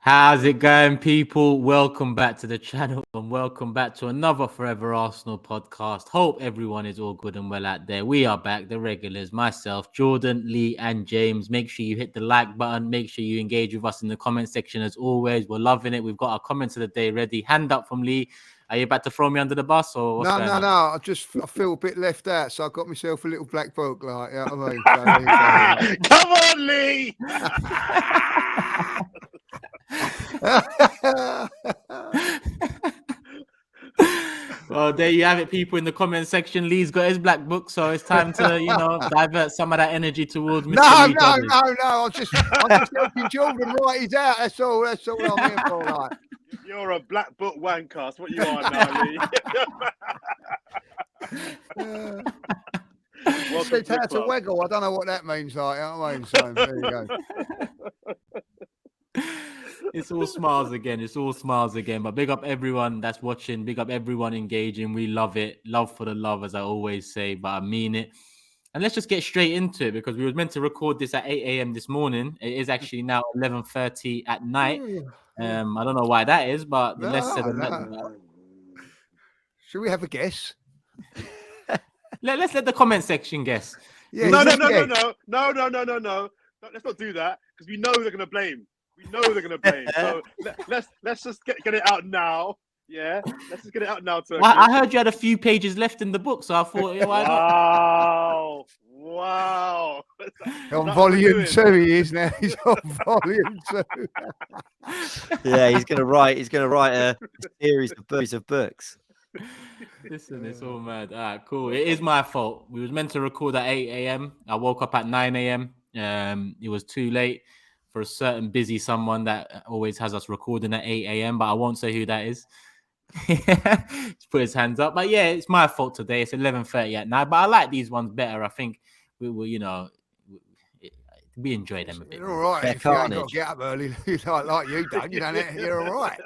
How's it going, people? Welcome back to the channel and welcome back to another Forever Arsenal podcast. Hope everyone is all good and well out there. We are back, the regulars, myself, Jordan, Lee, and James. Make sure you hit the like button. Make sure you engage with us in the comment section as always. We're loving it. We've got our comments of the day ready. Hand up from Lee. Are you about to throw me under the bus or what's going on? No. I feel a bit left out, so I got myself a little black book, like, you know what I mean? So, Come on, Lee! Well, there you have it, people in the comment section. Lee's got his black book, so it's time to, divert some of that energy towards Mr. Lee. I'm just helping Jordan write his out. That's all I'm here for, like. You're a black book wanker. That's what you are now, Lee. Said how to waggle. I don't know what that means, like, you know what I mean? So there you go. It's all smiles again. But big up everyone that's watching. Big up everyone engaging. We love it. Love for the love, as I always say, but I mean it. And let's just get straight into it because we were meant to record this at 8 a.m. this morning. It is actually now 11:30 at night. I don't know why that is, but the less said, no. Should we have a guess? Let's let the comment section guess. Yeah, No. Let's not do that because we know they're gonna blame. So let's just get it out now. Yeah, let's just get it out now. I heard you had a few pages left in the book, so I thought, why not? Wow. On volume 2, he is now. He's on volume 2. Yeah, he's gonna write a series of books. Listen, it's all mad. All right, cool. It is my fault. We was meant to record at 8 a.m. I woke up at 9 a.m. It was too late for a certain busy someone that always has us recording at 8 a.m. But I won't say who that is. He's put his hands up. But yeah, it's my fault today. It's 11:30 at night. But I like these ones better. I think we will, we enjoy them a bit. You're all right. If you ain't got to get up early like you don't, you're all right.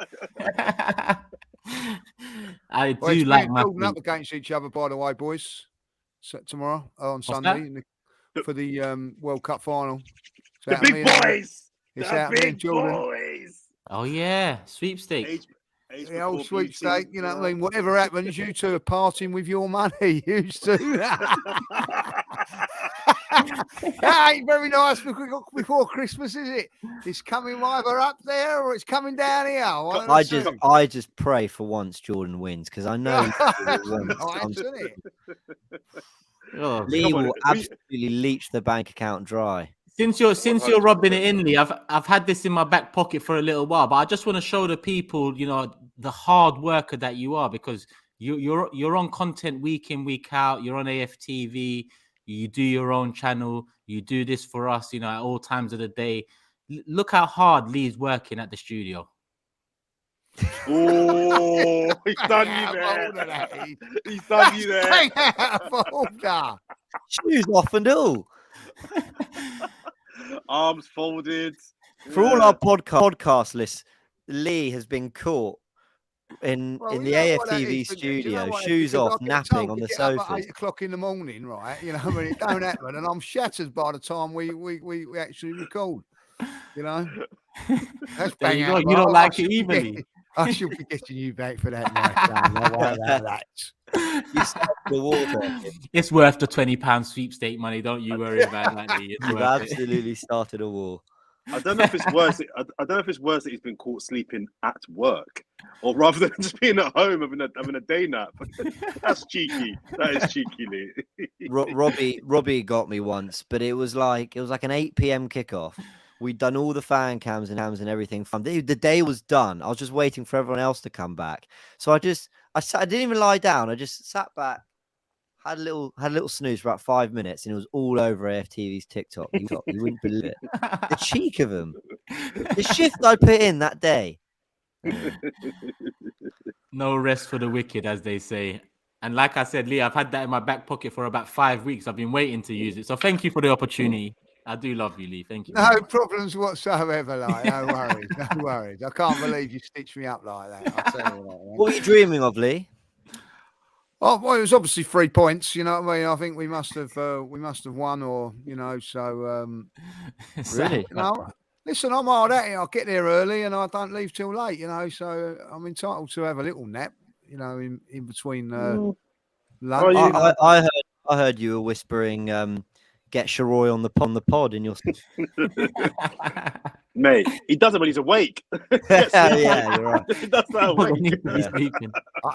I do like my building up against each other, by the way, boys. So tomorrow on Sunday for the World Cup final. The big boys. It's out me and Jordan. Oh yeah, sweepstake. The old sweepstake, you know what I mean? Whatever happens, you two are parting with your money. Used to. That ain't very nice before Christmas, is it? It's coming either up there or it's coming down here. I just pray for once Jordan wins because I know Lee will absolutely leech the bank account dry. Since you're rubbing it in, Lee, I've had this in my back pocket for a little while, but I just want to show the people, the hard worker that you are because you're on content week in, week out. You're on AFTV. You do your own channel. You do this for us, at all times of the day. Look how hard Lee's working at the studio. Oh, he's done you there. He's done you there. Shoes off and all. Arms folded. For all our podcast lists, Lee has been caught in the AFTV studio, shoes off, napping on the sofa. At 8 o'clock in the morning, right? It don't happen, and I'm shattered by the time we actually record. That's bang out. You don't like it either. I should be getting you back for that, night. You started the water. It's worth the £20 sweepstake money. Don't you worry about that. You've absolutely started a war. I don't know if it's worse. I don't know if it's worse that he's been caught sleeping at work, or rather than just being at home having a day nap. That's cheeky. That is cheeky, Lee. Robbie got me once, but it was like an 8 p.m. kickoff. We'd done all the fan cams and everything. The day was done. I was just waiting for everyone else to come back. So I didn't even lie down. I just sat back, had a little snooze for about 5 minutes, and it was all over AFTV's TikTok. You wouldn't believe it. The cheek of them. The shift I put in that day. No rest for the wicked, as they say. And like I said, Lee, I've had that in my back pocket for about 5 weeks. I've been waiting to use it. So thank you for the opportunity. I do love you, Lee. Thank you. No problems whatsoever. No worries. I can't believe you stitched me up like that. I'll tell you that. What are you dreaming of, Lee? Oh, well, it was obviously 3 points. You know what I mean? I think we must have won, or so. Really? No, Listen, I'm hard at it. I get there early and I don't leave till late, so I'm entitled to have a little nap, in between lunch. I heard you were whispering, get Sharoy on the pod in your. Mate, he does it when he's awake. Yeah, you're right. He does that awake.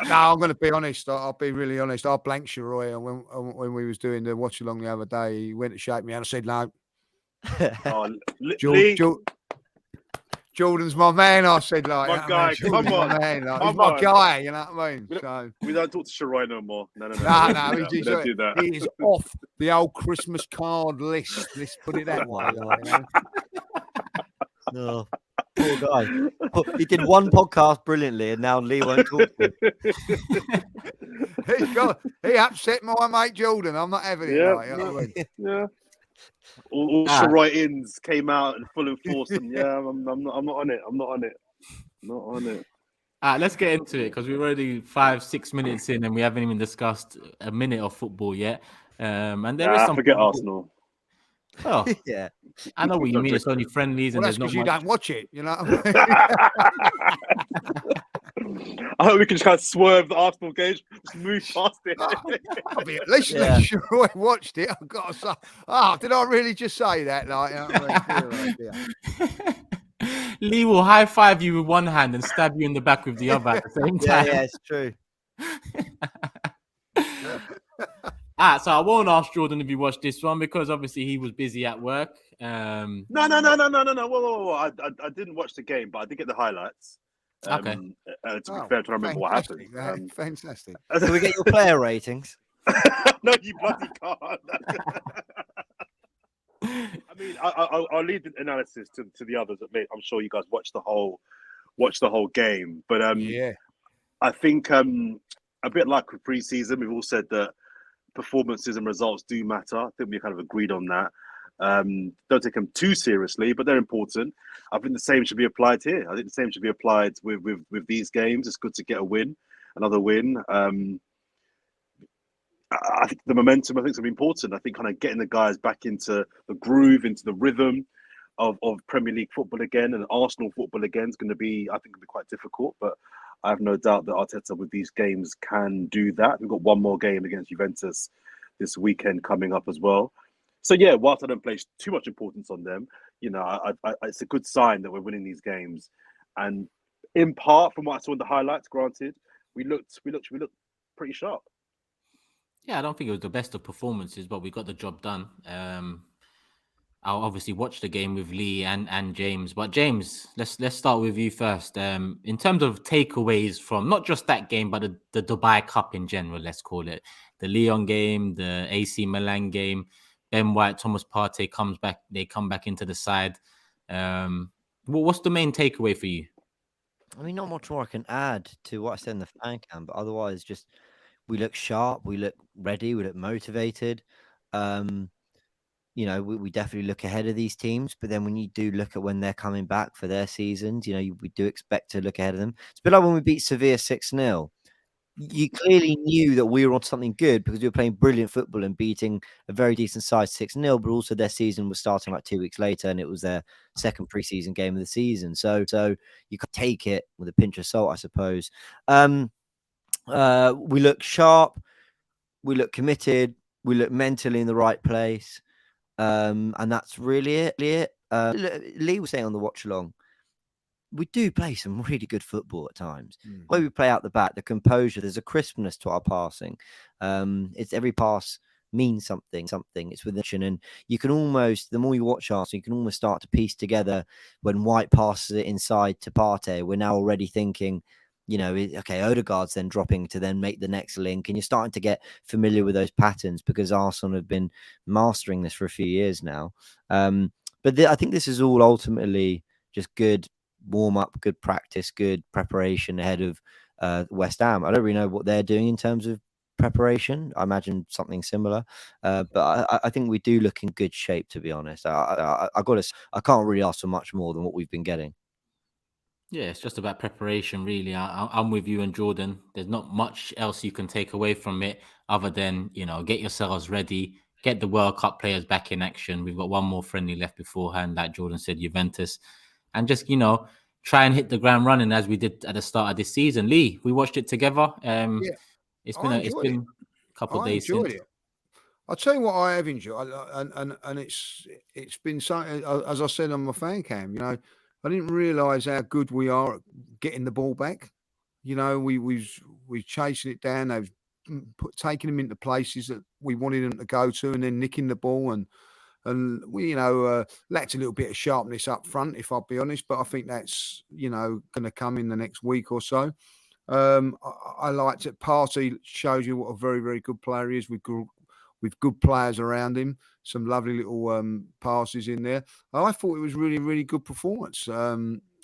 No, I'm going to be honest. I'll be really honest. I blanked Sharoy, and when we was doing the watch along the other day, he went to shake me and I said no. Jordan's my man. I said like, my guy, come on, my man. Like, he's my guy. You know what I mean? So we don't talk to Sharoy no more. No. We don't do that. He is off the old Christmas card list. Let's put it that way. No, poor guy. He did one podcast brilliantly, and now Lee won't talk to him. He upset my mate Jordan. I'm not having it. Yeah. All Sharoy-ins came out in full force, and I'm not on it. I'm not on it. Let's get into it because we're already 5-6 minutes in, and we haven't even discussed a minute of football yet. And there is some. Forget Arsenal. Oh yeah, I know what you mean. It's only friendlies, and that's there's not because you much. don't watch it. You know what I mean? I hope we can just kind of swerve the Arsenal game, just move past it. I'll be at least sure I watched it. I've got to say, did I really just say that? Lee will high five you with one hand and stab you in the back with the other at the same time. Yeah, it's true. So I won't ask Jordan if you watched this one because obviously he was busy at work. No. Whoa. I didn't watch the game, but I did get the highlights. Okay. To be fair, to remember what happened. Fantastic. Can we get your player ratings? No, you bloody can't. I mean, I'll leave the analysis to the others. I'm sure you guys watched the whole game, but I think a bit like with preseason, we've all said that performances and results do matter. I think we kind of agreed on that. Don't take them too seriously, but they're important. I think the same should be applied here. I think the same should be applied with these games. It's good to get a win, another win. I think the momentum, I think, is going to be important. I think kind of getting the guys back into the groove, into the rhythm of Premier League football again and Arsenal football again is going to be, I think, quite difficult. But I have no doubt that Arteta with these games can do that. We've got one more game against Juventus this weekend coming up as well. So yeah, whilst I don't place too much importance on them, it's a good sign that we're winning these games. And in part, from what I saw in the highlights, granted, we looked pretty sharp. Yeah, I don't think it was the best of performances, but we got the job done. I'll obviously watch the game with Lee and James. But James, let's start with you first. In terms of takeaways from not just that game, but the Dubai Cup in general, let's call it. The Lyon game, the AC Milan game, Ben White, Thomas Partey they come back into the side. What's the main takeaway for you? I mean, not much more I can add to what I said in the fan cam, but otherwise just we look sharp, we look ready, we look motivated. We definitely look ahead of these teams, but then when you do look at when they're coming back for their seasons, we do expect to look ahead of them. It's a bit like when we beat Sevilla 6-0. You clearly knew that we were on something good because we were playing brilliant football and beating a very decent side 6-0, but also their season was starting like 2 weeks later and it was their second preseason game of the season. So you could take it with a pinch of salt, I suppose. We look sharp, we look committed, we look mentally in the right place. And that's really it. Lee was saying on the watch along, we do play some really good football at times. The way we play out the back, the composure, there's a crispness to our passing. It's every pass means something. It's with action, and you can almost, the more you watch Arsenal, you can almost start to piece together when White passes it inside to Partey. We're now already thinking, okay, Odegaard's then dropping to then make the next link, and you're starting to get familiar with those patterns because Arsenal have been mastering this for a few years now. But I think this is all ultimately just good warm-up, good practice, good preparation ahead of West Ham. I don't really know what they're doing in terms of preparation. I imagine something similar, but I think we do look in good shape, to be honest. I can't really ask for much more than what we've been getting. Yeah, it's just about preparation, really. I'm with you and Jordan. There's not much else you can take away from it other than, get yourselves ready, get the World Cup players back in action. We've got one more friendly left beforehand, like Jordan said, Juventus, and just try and hit the ground running as we did at the start of this season. Lee, we watched it together. Yeah, It's I enjoyed it. been a couple of I days enjoyed since. it. I'll tell you what I have enjoyed, and it's been something, as I said on my fan cam. I didn't realise how good we are at getting the ball back. We're chasing it down. They've taking them into places that we wanted them to go to, and then nicking the ball, and we lacked a little bit of sharpness up front, if I'll be honest. But I think that's going to come in the next week or so. I liked it. Partey shows you what a very, very good player he is with good players around him. Some lovely little passes in there. I thought it was really, really good performance.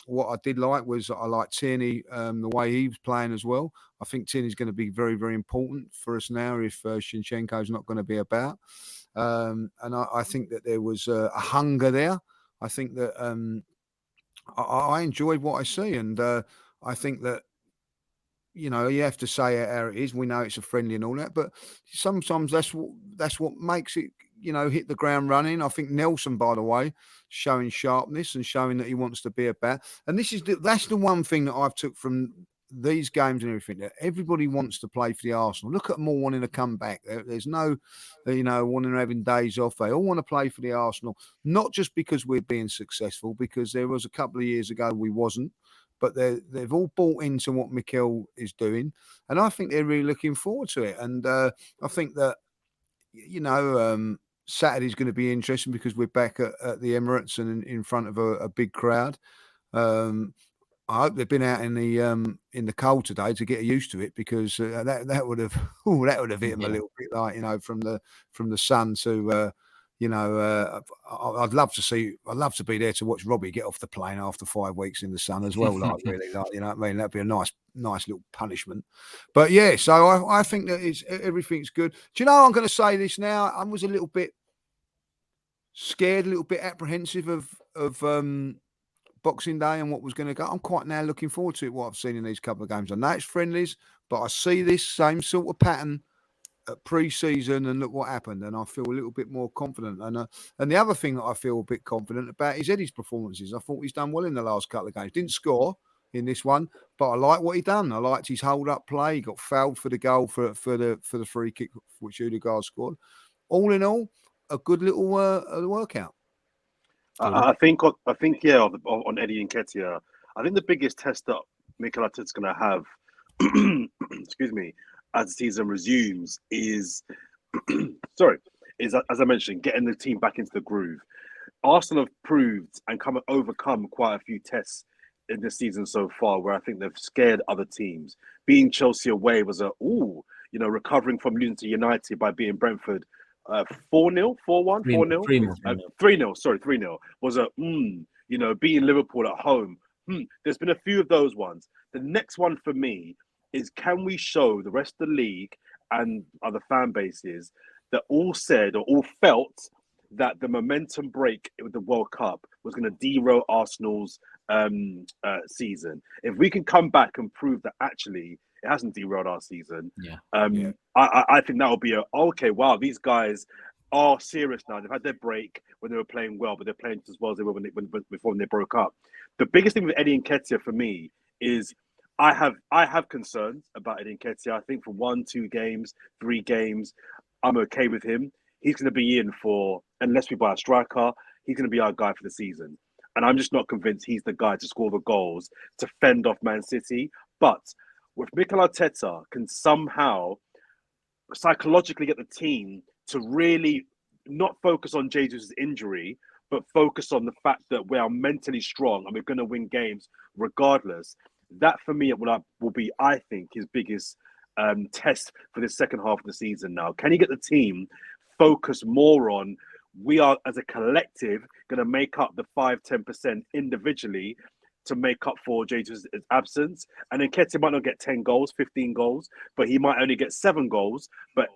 What I did like was I liked Tierney, the way he was playing as well. I think Tierney's going to be very, very important for us now if Shinchenko's not going to be about. And I think that there was a hunger there. I think that I enjoyed what I see, and I think that you have to say how it is. We know it's a friendly and all that, but sometimes that's what makes it hit the ground running. I think Nelson, by the way, showing sharpness and showing that he wants to be about. And that's the one thing that I've took from these games and everything, that everybody wants to play for the Arsenal. Look at them all wanting to come back. There's no, wanting to having days off. They all want to play for the Arsenal, not just because we're being successful, because there was a couple of years ago we wasn't, but they've all bought into what Mikel is doing, and I think they're really looking forward to it. And I think that Saturday's going to be interesting because we're back at the Emirates and in front of a big crowd. I hope they've been out in the cold today to get used to it, because that would have hit them a little bit, like from the sun to I'd love to be there to watch Robbie get off the plane after 5 weeks in the sun as well. Like really, like, what I mean, that'd be a nice little punishment. But yeah, so I think that everything's good. Do you know, I'm going to say this now. I was a little bit scared, a little bit apprehensive of Boxing Day and what was going to go. I'm quite now looking forward to it, what I've seen in these couple of games. I know it's friendlies, but I see this same sort of pattern at pre-season, and look what happened, and I feel a little bit more confident. And the other thing that I feel a bit confident about is Eddie's performances. I thought he's done well in the last couple of games. Didn't score in this one, but I like what he done. I liked his hold-up play. He got fouled for the goal for the free kick, which Odegaard scored. All in all, a good little workout. I think on Eddie Nketiah, I think the biggest test that Mikel Arteta's going to have, excuse me, as the season resumes is, as I mentioned, getting the team back into the groove. Arsenal have proved and overcome quite a few tests in this season so far, where I think they've scared other teams. Being Chelsea away was recovering from losing to United by beating Brentford 4-0, 4-1, 4-0, 3-0. Sorry, 3-0 was beating Liverpool at home. There's been a few of those ones. The next one for me is, can we show the rest of the league and other fan bases that all said or all felt that the momentum break with the World Cup was going to derail Arsenal's season? If we can come back and prove that actually it hasn't derailed our season, I think that will be wow, these guys are serious now. They've had their break when they were playing well, but they're playing as well as they were before they broke up. The biggest thing with Eddie Nketiah for me is I have concerns about Eddie Nketiah. I think for 1, 2 games, 3 games, I'm okay with him. He's going to be in for, unless we buy a striker, he's going to be our guy for the season. And I'm just not convinced he's the guy to score the goals, to fend off Man City. But if Mikel Arteta can somehow psychologically get the team to really not focus on Jesus' injury, but focus on the fact that we are mentally strong and we're going to win games regardless, that for me will be, I think, his biggest test for the second half of the season now. Can he get the team focus more on, we are as a collective going to make up the 5-10% individually to make up for Jesus' absence? And then Nketiah might not get 10 goals, 15 goals, but he might only get 7 goals. But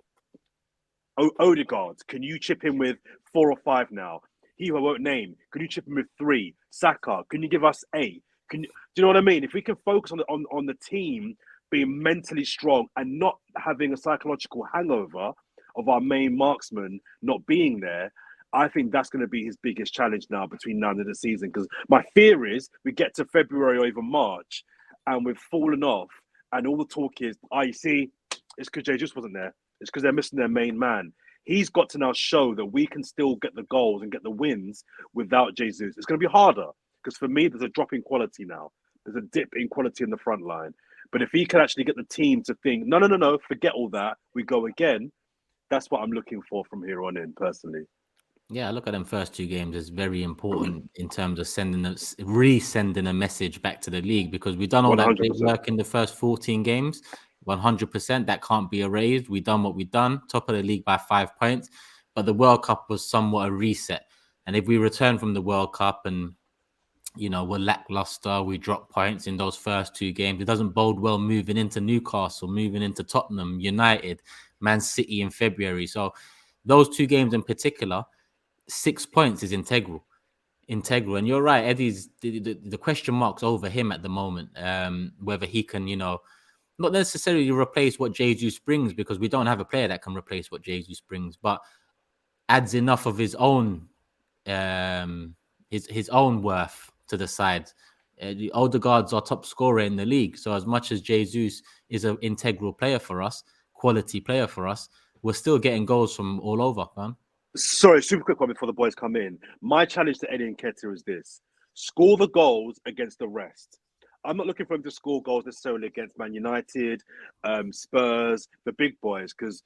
Odegaard, can you chip in with 4 or 5 now? He who I won't name, can you chip in with 3? Saka, can you give us 8? Do you know what I mean? If we can focus on the team being mentally strong and not having a psychological hangover, of our main marksman not being there, I think that's going to be his biggest challenge now between now and the end of the season. Because my fear is we get to February or even March and we've fallen off, and all the talk is, you see, it's because Jesus wasn't there. It's because they're missing their main man. He's got to now show that we can still get the goals and get the wins without Jesus. It's going to be harder because for me, there's a drop in quality now. There's a dip in quality in the front line. But if he can actually get the team to think, no, forget all that, we go again, that's what I'm looking for from here on in, personally. Yeah, look at them first 2 games as very important in terms of resending a message back to the league, because we've done all 100%. That great work in the first 14 games. 100%, that can't be erased. We've done what we've done, top of the league by 5 points. But the World Cup was somewhat a reset. And if we return from the World Cup and, you know, we're lackluster, we drop points in those first 2 games, it doesn't bode well moving into Newcastle, moving into Tottenham, United, Man City in February. So those 2 games in particular, 6 points is integral. And you're right, Eddie's the question marks over him at the moment, whether he can, you know, not necessarily replace what Jesus brings, because we don't have a player that can replace what Jesus brings, but adds enough of his own his own worth to the side. The Odegaard's our top scorer in the league, so as much as Jesus is an integral player for us, quality player for us, we're still getting goals from all over, man. Sorry, super quick one before the boys come in. My challenge to Eddie Nketiah is this: score the goals against the rest. I'm not looking for him to score goals necessarily against Man United, Spurs, the big boys, because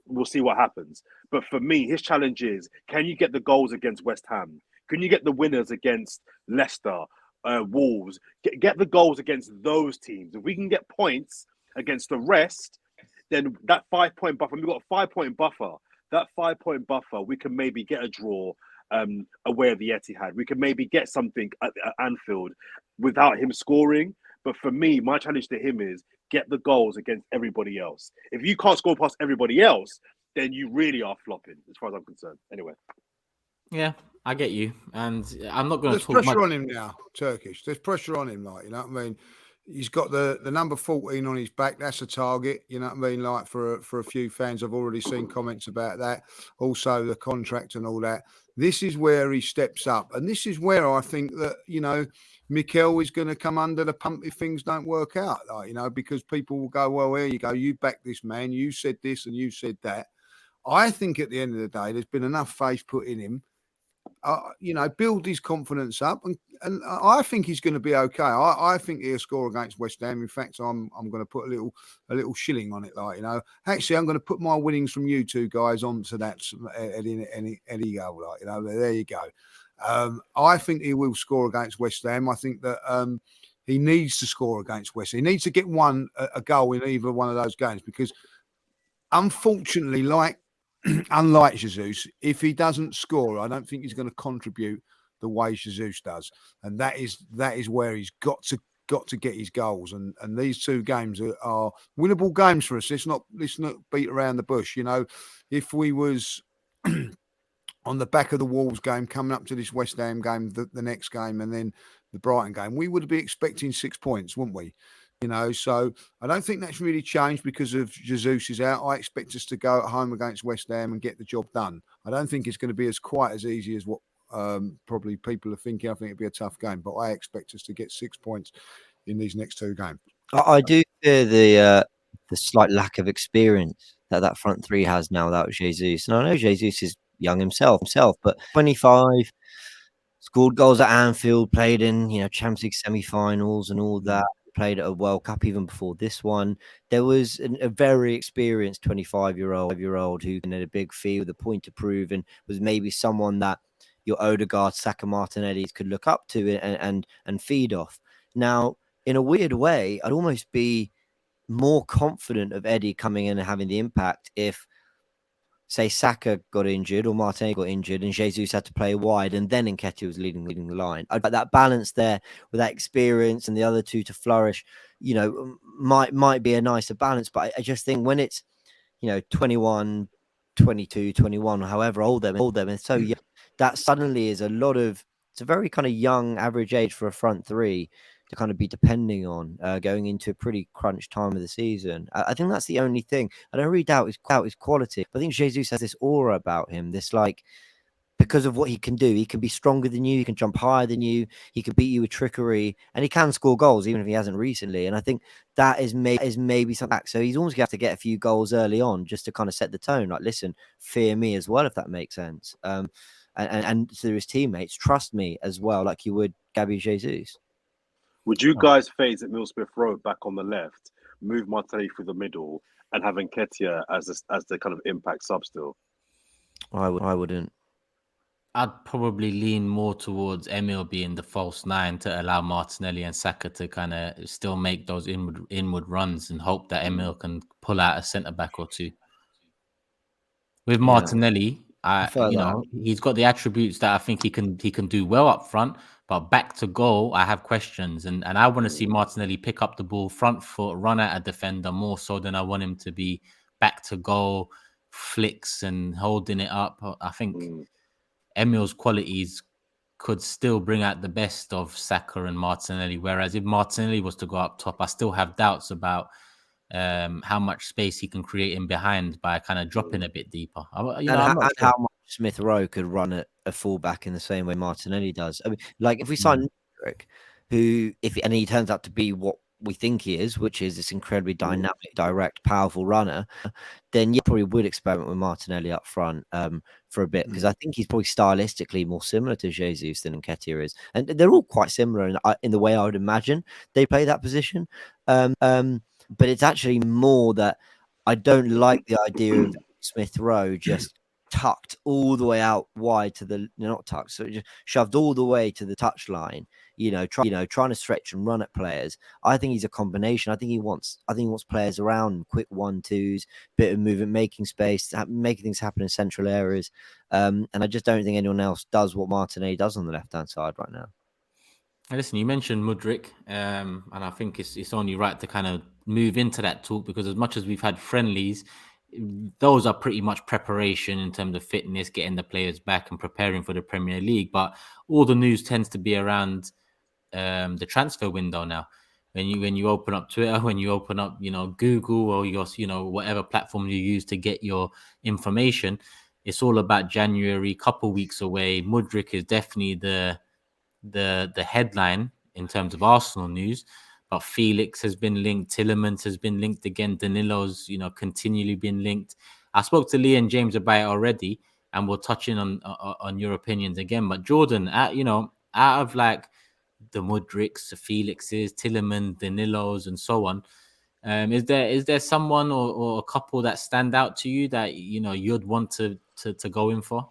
we'll see what happens. But for me, his challenge is, can you get the goals against West Ham? Can you get the winners against Leicester, Wolves? Get the goals against those teams. If we can get points against the rest, then that 5-point buffer, we've got a 5-point buffer. That 5-point buffer, we can maybe get a draw away at the Etihad. We can maybe get something at Anfield without him scoring. But for me, my challenge to him is get the goals against everybody else. If you can't score past everybody else, then you really are flopping, as far as I'm concerned. Anyway. Yeah, I get you. And I'm not going to talk There's pressure much on him now, Turkish. There's pressure on him, like, you know what I mean? He's got the number 14 on his back. That's a target, you know what I mean? Like for a few fans, I've already seen comments about that. Also the contract and all that. This is where he steps up. And this is where I think that, you know, Mikel is going to come under the pump if things don't work out, like, you know, because people will go, well, there you go. You backed this man. You said this and you said that. I think at the end of the day, there's been enough faith put in him. You know, build his confidence up, and I think he's going to be okay. I think he'll score against West Ham. In fact, I'm going to put a little shilling on it, like, you know. Actually, I'm going to put my winnings from you 2 guys onto that Eddie goal, like, you know. There you go. I think he will score against West Ham. I think that he needs to score against West Ham. He needs to get a goal in either one of those games, because unfortunately, unlike Jesus, if he doesn't score, I don't think he's going to contribute the way Jesus does, and that is where he's got to get his goals. And these 2 games are winnable games for us. Let's not beat around the bush. You know, if we was on the back of the Wolves game coming up to this West Ham game, the next game, and then the Brighton game, we would be expecting 6 points, wouldn't we? You know, so I don't think that's really changed because of Jesus is out. I expect us to go at home against West Ham and get the job done. I don't think it's going to be quite as easy as what probably people are thinking. I think it'll be a tough game, but I expect us to get 6 points in these next 2 games. I do fear the slight lack of experience that front 3 has now without Jesus. And I know Jesus is young himself, but 25, scored goals at Anfield, played in, you know, Champions League semi-finals and all that. Played at a World Cup even before this one. There was a very experienced 25-year-old who had a big fee with a point to prove, and was maybe someone that your Odegaard, Saka, Martinellis could look up to and feed off. Now, in a weird way, I'd almost be more confident of Eddie coming in and having the impact if, say, Saka got injured or Martinelli got injured and Jesus had to play wide, and then Nketiah was leading the line. I'd like that balance there with that experience and the other 2 to flourish, you know, might be a nicer balance. But I just think when it's, you know, 21, 22, 21, or however old them, and so young, that suddenly is it's a very kind of young average age for a front 3. kind of be depending on going into a pretty crunch time of the season. I think that's the only thing. I don't really doubt his quality, but I think Jesus has this aura about him, this like, because of what he can do. He can be stronger than you, he can jump higher than you, he can beat you with trickery, and he can score goals, even if he hasn't recently. And I think that is maybe something back. So he's almost going to have to get a few goals early on just to kind of set the tone. Like, listen, fear me as well, if that makes sense. And to his teammates, trust me as well, like you would Gabby Jesus. Would you guys phase at Middlesbrough Road back on the left, move Martinelli through the middle, and have Nketiah as the kind of impact sub still? I wouldn't. I'd probably lean more towards Emil being the false nine to allow Martinelli and Saka to kind of still make those inward runs and hope that Emil can pull out a centre back or two. With Martinelli, he's got the attributes that I think he can do well up front, but back to goal, I have questions, and I want to see Martinelli pick up the ball, front foot, run at a defender more so than I want him to be back to goal, flicks and holding it up. I think Emil's qualities could still bring out the best of Saka and Martinelli, whereas if Martinelli was to go up top, I still have doubts about how much space he can create in behind by kind of dropping a bit deeper. And how much Smith Rowe could run at a fullback in the same way Martinelli does. I mean, like if we sign Mudryk, who and he turns out to be what we think he is, which is this incredibly dynamic, direct, powerful runner, then you probably would experiment with Martinelli up front for a bit, because I think he's probably stylistically more similar to Jesus than Nketiah is, and they're all quite similar in the way I would imagine they play that position. But it's actually more that I don't like the idea of Smith Rowe just tucked all the way out wide to the not tucked, so just shoved all the way to the touchline. Trying to stretch and run at players. I think he's a combination. I think he wants players around, quick 1-2s, bit of movement, making space, making things happen in central areas. And I just don't think anyone else does what Martinelli does on the left hand side right now. Listen, you mentioned Mudryk, and I think it's only right to kind of move into that talk, because as much as we've had friendlies, those are pretty much preparation in terms of fitness, getting the players back and preparing for the Premier League. But all the news tends to be around the transfer window now. When you open up Twitter, when you open up Google or your whatever platform you use to get your information, it's all about January, couple weeks away. Mudryk is definitely the headline in terms of Arsenal news, but Felix has been linked, Tielemans has been linked again, Danilo's continually been linked. I spoke to Lee and James about it already, and we'll touch in on your opinions again. But Jordan, out of like the Mudryks, the Felixes, Tielemans, Danilos, and so on, is there someone or a couple that stand out to you that you'd want to go in for?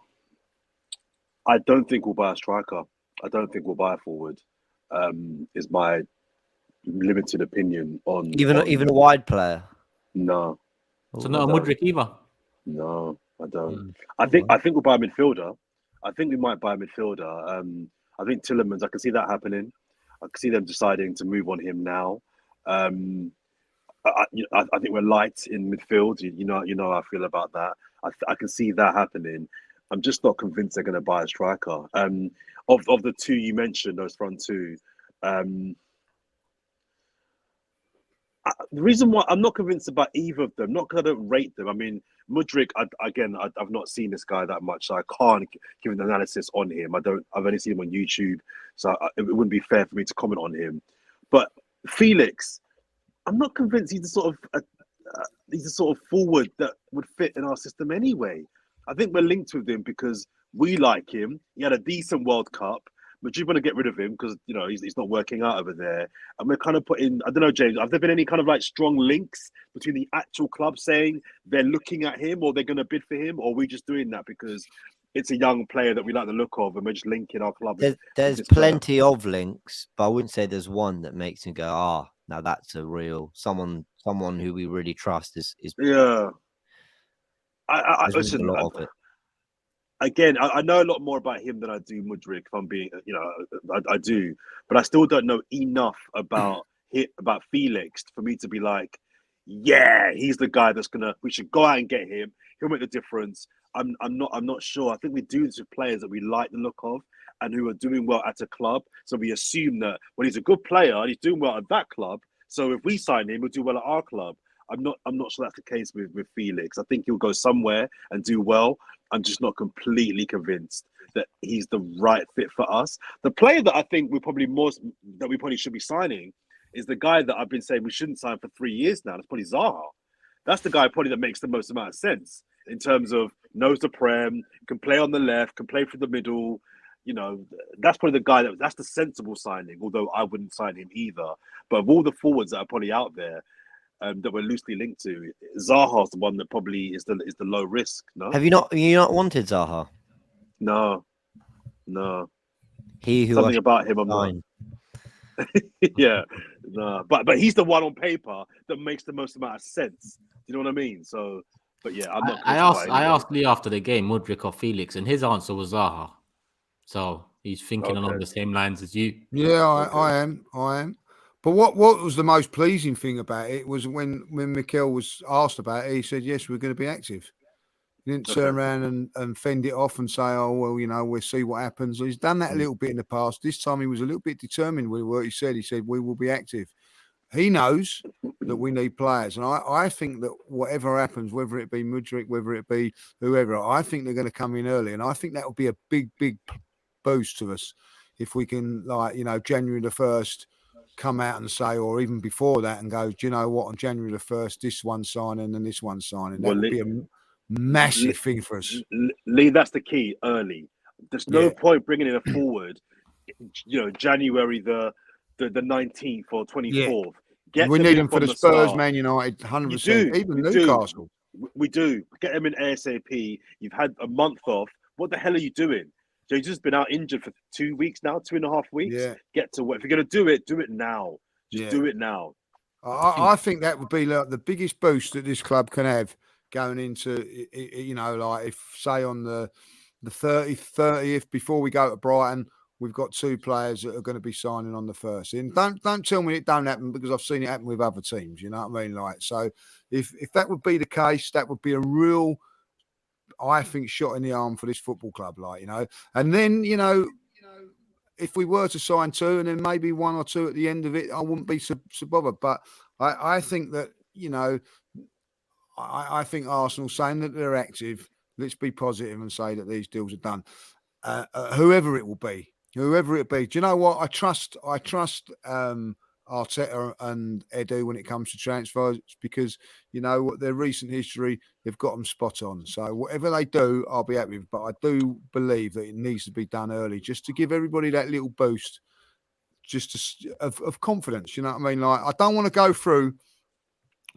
I don't think we'll buy a striker. I don't think we'll buy a forward. Is my limited opinion on even a wide player. No. So not a Mudryk either. No, I don't. I think we'll buy a midfielder. I think we might buy a midfielder. I think Tielemans, I can see that happening. I can see them deciding to move on him now. I think we're light in midfield. You know how I feel about that. I can see that happening. I'm just not convinced they're going to buy a striker. Of the two you mentioned, those front two, the reason why I'm not convinced about either of them, not because I don't rate them. I mean, Mudryk, I've not seen this guy that much, so I can't give an analysis on him. I've only seen him on YouTube, so it wouldn't be fair for me to comment on him. But Felix, I'm not convinced he's the sort of forward that would fit in our system anyway. I think we're linked with him because we like him. He had a decent World Cup. But you want to get rid of him because he's not working out over there, and we're kind of putting. I don't know, James. Have there been any kind of like strong links between the actual club saying they're looking at him or they're going to bid for him, or are we just doing that because it's a young player that we like the look of and we're just linking our club? There's plenty of links, but I wouldn't say there's one that makes me go, now that's a real someone who we really trust is yeah. I listen. A lot of it. Again, I know a lot more about him than I do Mudryk. If I'm being, I do, but I still don't know enough about Felix for me to be like, yeah, he's the guy we should go out and get him. He'll make the difference. I'm not sure. I think we do this with players that we like the look of, and who are doing well at a club. So we assume that when he's a good player and he's doing well at that club, so if we sign him, he'll do well at our club. I'm not sure that's the case with Felix. I think he'll go somewhere and do well. I'm just not completely convinced that he's the right fit for us. The player that I think we probably should be signing is the guy that I've been saying we shouldn't sign for 3 years now. That's probably Zaha. That's the guy probably that makes the most amount of sense in terms of knows the Prem, can play on the left, can play through the middle. You know, that's probably the guy that's the sensible signing, although I wouldn't sign him either. But of all the forwards that are probably out there that we're loosely linked to, Zaha's the one that probably is the low risk, no? Have you not wanted Zaha? No. He who Something about him I'm not. Yeah, no. But he's the one on paper that makes the most amount of sense. Do you know what I mean? So, but yeah, I'm not. I asked Lee after the game, Mudryk or Felix, and his answer was Zaha. So he's thinking along the same lines as you. Yeah, I am. But what was the most pleasing thing about it was when Mikel was asked about it, he said, yes, we're going to be active. He didn't turn around and fend it off and say, oh, well, you know, we'll see what happens. He's done that a little bit in the past. This time he was a little bit determined with what he said. He said, we will be active. He knows that we need players. And I think that whatever happens, whether it be Mudryk, whether it be whoever, I think they're going to come in early. And I think that will be a big, big boost to us if we can, like, you know, January the 1st, come out and say, or even before that, and go, do you know what, on January the 1st, this one signing and this one signing. That would be a massive thing for us. Lee, that's the key, early. There's no point bringing in a forward, you know, January the 19th or 24th. We need them for the Spurs, Man United, 100%. Even Newcastle. We do. Get them in ASAP. You've had a month off. What the hell are you doing? So you've just been out injured for 2 weeks now, 2.5 weeks. Yeah. Get to work. If you're going to do it now. Just do it now. I think that would be like the biggest boost that this club can have going into, you know, like if, say, on the 30th, before we go to Brighton, we've got 2 players that are going to be signing on the 1st. And don't tell me it don't happen, because I've seen it happen with other teams, you know what I mean? Like, so if that would be the case, that would be a real, I think, shot in the arm for this football club, like, you know. And then, you know, if we were to sign 2 and then maybe 1 or 2 at the end of it, I wouldn't be so bothered. But I think that, you know, I think Arsenal saying that they're active, let's be positive and say that these deals are done. Whoever it will be. Do you know what? I trust Arteta and Edu when it comes to transfers, because, you know, what, their recent history, they've got them spot on. So whatever they do, I'll be happy with. But I do believe that it needs to be done early, just to give everybody that little boost, of confidence. You know what I mean? Like, I don't want to go through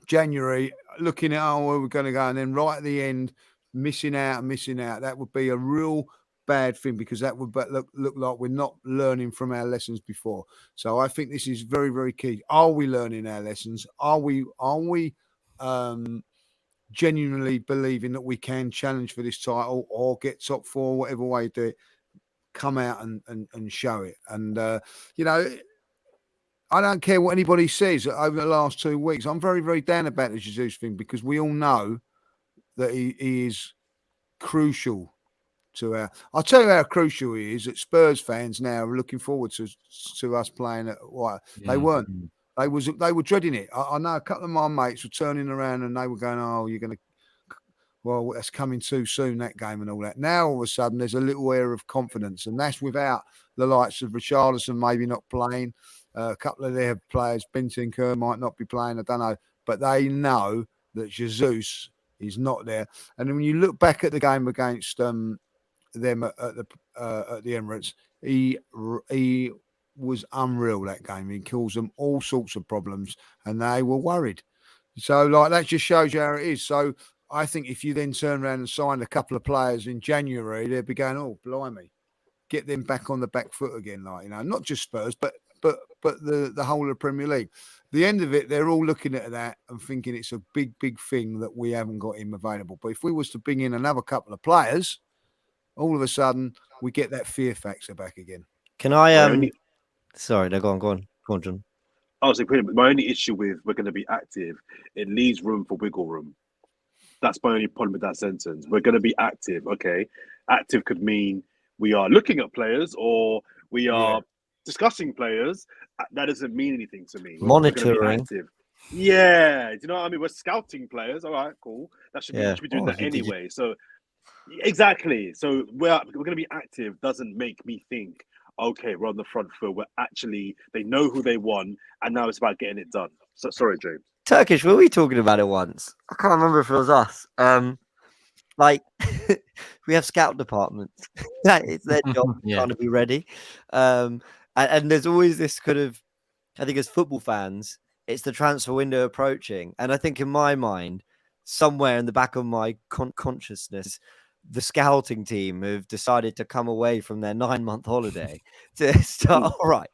January looking at, oh, where we're going to go, and then right at the end missing out. That would be a real bad thing, because that would look like we're not learning from our lessons before. So I think this is very, very key. Are we learning our lessons? Are we genuinely believing that we can challenge for this title or get top 4, whatever way you do it? Come out and show it. And you know, I don't care what anybody says over the last 2 weeks. I'm very, very down about the Jesus thing, because we all know that he is crucial to our. I'll tell you how crucial he is. That Spurs fans now are looking forward to us playing at White. They weren't. They were dreading it. I know a couple of my mates were turning around and they were going, "Oh, you're going to. Well, that's coming too soon, that game and all that." Now all of a sudden there's a little air of confidence, and that's without the likes of Richarlison maybe not playing. A couple of their players, Bentancur, might not be playing. I don't know, but they know that Jesus is not there. And when you look back at the game against them at the Emirates, he was unreal that game. He caused them all sorts of problems, and they were worried. So, like, that just shows you how it is. So, I think if you then turn around and sign a couple of players in January, they'd be going, "Oh, blimey, get them back on the back foot again." Like, you know, not just Spurs, but the whole of the Premier League. The end of it, they're all looking at that and thinking it's a big, big thing that we haven't got him available. But if we was to bring in another couple of players, all of a sudden we get that fear factor back again. Can I sorry, no, go on, John. I was saying, my only issue with we're going to be active, it leaves room for wiggle room. That's my only problem with that sentence. We're going to be active. Okay, active could mean we are looking at players or we are discussing players, that doesn't mean anything to me. We're going to be Monitoring. active. Yeah, do you know what I mean? We're scouting players. All right, cool. That should be, we should be doing that anyway. So exactly. So we're going to be active. Doesn't make me think, okay, we're on the front foot. We're actually, they know who they want, and now it's about getting it done. So sorry, James. Turkish, were we talking about it once? I can't remember if it was us. Like we have scout departments. It's their job trying to be ready. And there's always this kind of, I think as football fans, it's the transfer window approaching. And I think in my mind, somewhere in the back of my consciousness, the scouting team have decided to come away from their 9-month holiday to start. All right,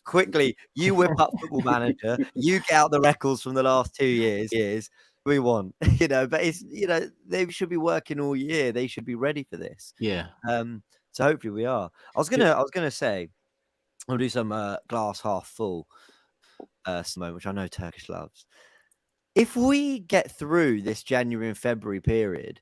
quickly, you whip up Football Manager, you get out the records from the last 2 years. We want, but it's, they should be working all year. They should be ready for this. Yeah. So hopefully we are. I was gonna say, I'll do some glass half full, Simone, which I know Turkish loves. If we get through this January and February period,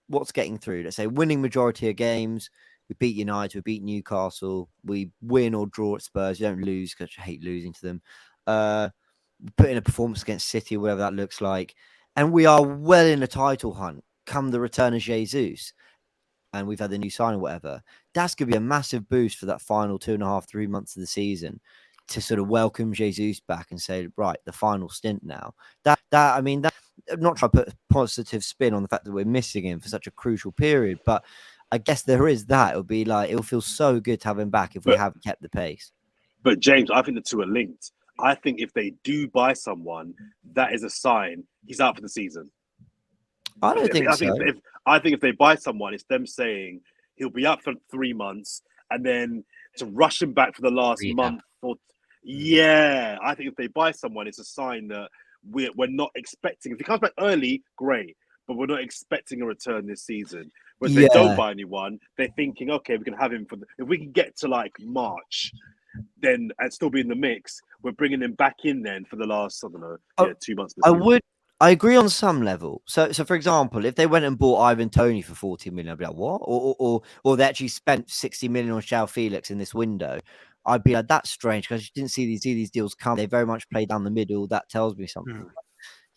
what's getting through? Let's say winning majority of games. We beat United, we beat Newcastle, we win or draw at Spurs. You don't lose because I hate losing to them. Put in a performance against City, whatever that looks like. And we are well in a title hunt come the return of Jesus. And we've had the new sign or whatever. That's going to be a massive boost for that final 2.5, 3 months of the season to sort of welcome Jesus back and say, right, the final stint now. That I'm not trying to put a positive spin on the fact that we're missing him for such a crucial period, but I guess there is that. It'll be like, it'll feel so good to have him back if we haven't kept the pace. But James, I think the two are linked. I think if they do buy someone, that is a sign he's out for the season. I don't think so. I think if they buy someone, it's them saying he'll be out for 3 months, and then to rush him back for the last month. I think if they buy someone, it's a sign that we're not expecting. If he comes back early, great, but we're not expecting a return this season. But if they don't buy anyone, they're thinking, okay, we can have him if we can get to like March, then and still be in the mix, we're bringing him back in then for the last 2 months. I agree on some level. So for example, if they went and bought Ivan Toney for 40 million, I'd be like, what? Or they actually spent 60 million on João Felix in this window, I'd be like, that's strange because you didn't see these deals come. They very much play down the middle. That tells me something.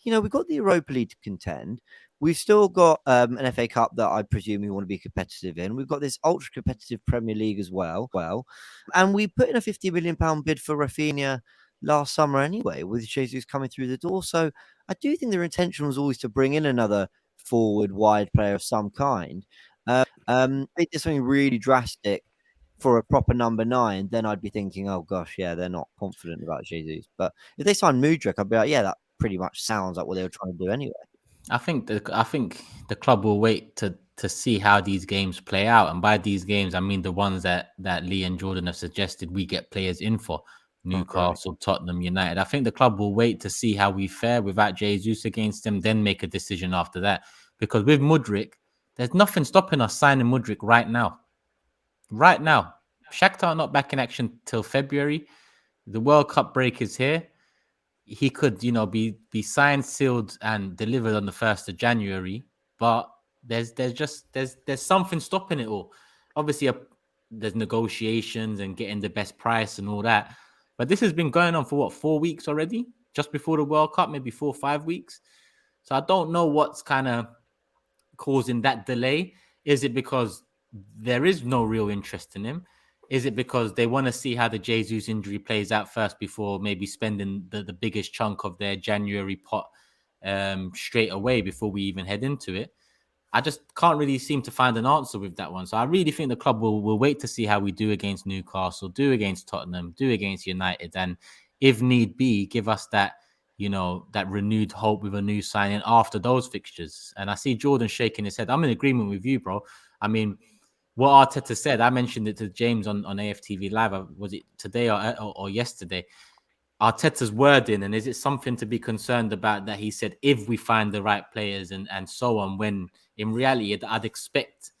We've got the Europa League to contend. We've still got an FA Cup that I presume we want to be competitive in. We've got this ultra competitive Premier League as well. And we put in a £50 million bid for Rafinha last summer anyway, with Jesus coming through the door. So I do think their intention was always to bring in another forward wide player of some kind. They did something really drastic for a proper number 9, then I'd be thinking, oh gosh, they're not confident about Jesus. But if they sign Mudryk, I'd be like, that pretty much sounds like what they were trying to do anyway. I think the club will wait to see how these games play out, and by these games I mean the ones that Lee and Jordan have suggested we get players in for. Newcastle, Tottenham, United. I think the club will wait to see how we fare without Jesus against them, then make a decision after that. Because with Mudryk, there's nothing stopping us signing Mudryk right now. Right now. Shakhtar are not back in action till February. The World Cup break is here. He could, be signed, sealed, and delivered on the 1st of January. But there's something stopping it all. Obviously, there's negotiations and getting the best price and all that. But this has been going on for 4 weeks already? Just before the World Cup, maybe 4 or 5 weeks. So I don't know what's kind of causing that delay. Is it because there is no real interest in him? Is it because they want to see how the Jesus injury plays out first before maybe spending the biggest chunk of their January pot straight away before we even head into it? I just can't really seem to find an answer with that one. So I really think the club will wait to see how we do against Newcastle, do against Tottenham, do against United, and if need be, give us that, that renewed hope with a new signing after those fixtures. And I see Jordan shaking his head. I'm in agreement with you, bro. I mean, what Arteta said, I mentioned it to James on AFTV Live. Was it today or yesterday? Arteta's wording, and is it something to be concerned about that he said if we find the right players and so on, when in reality I'd expect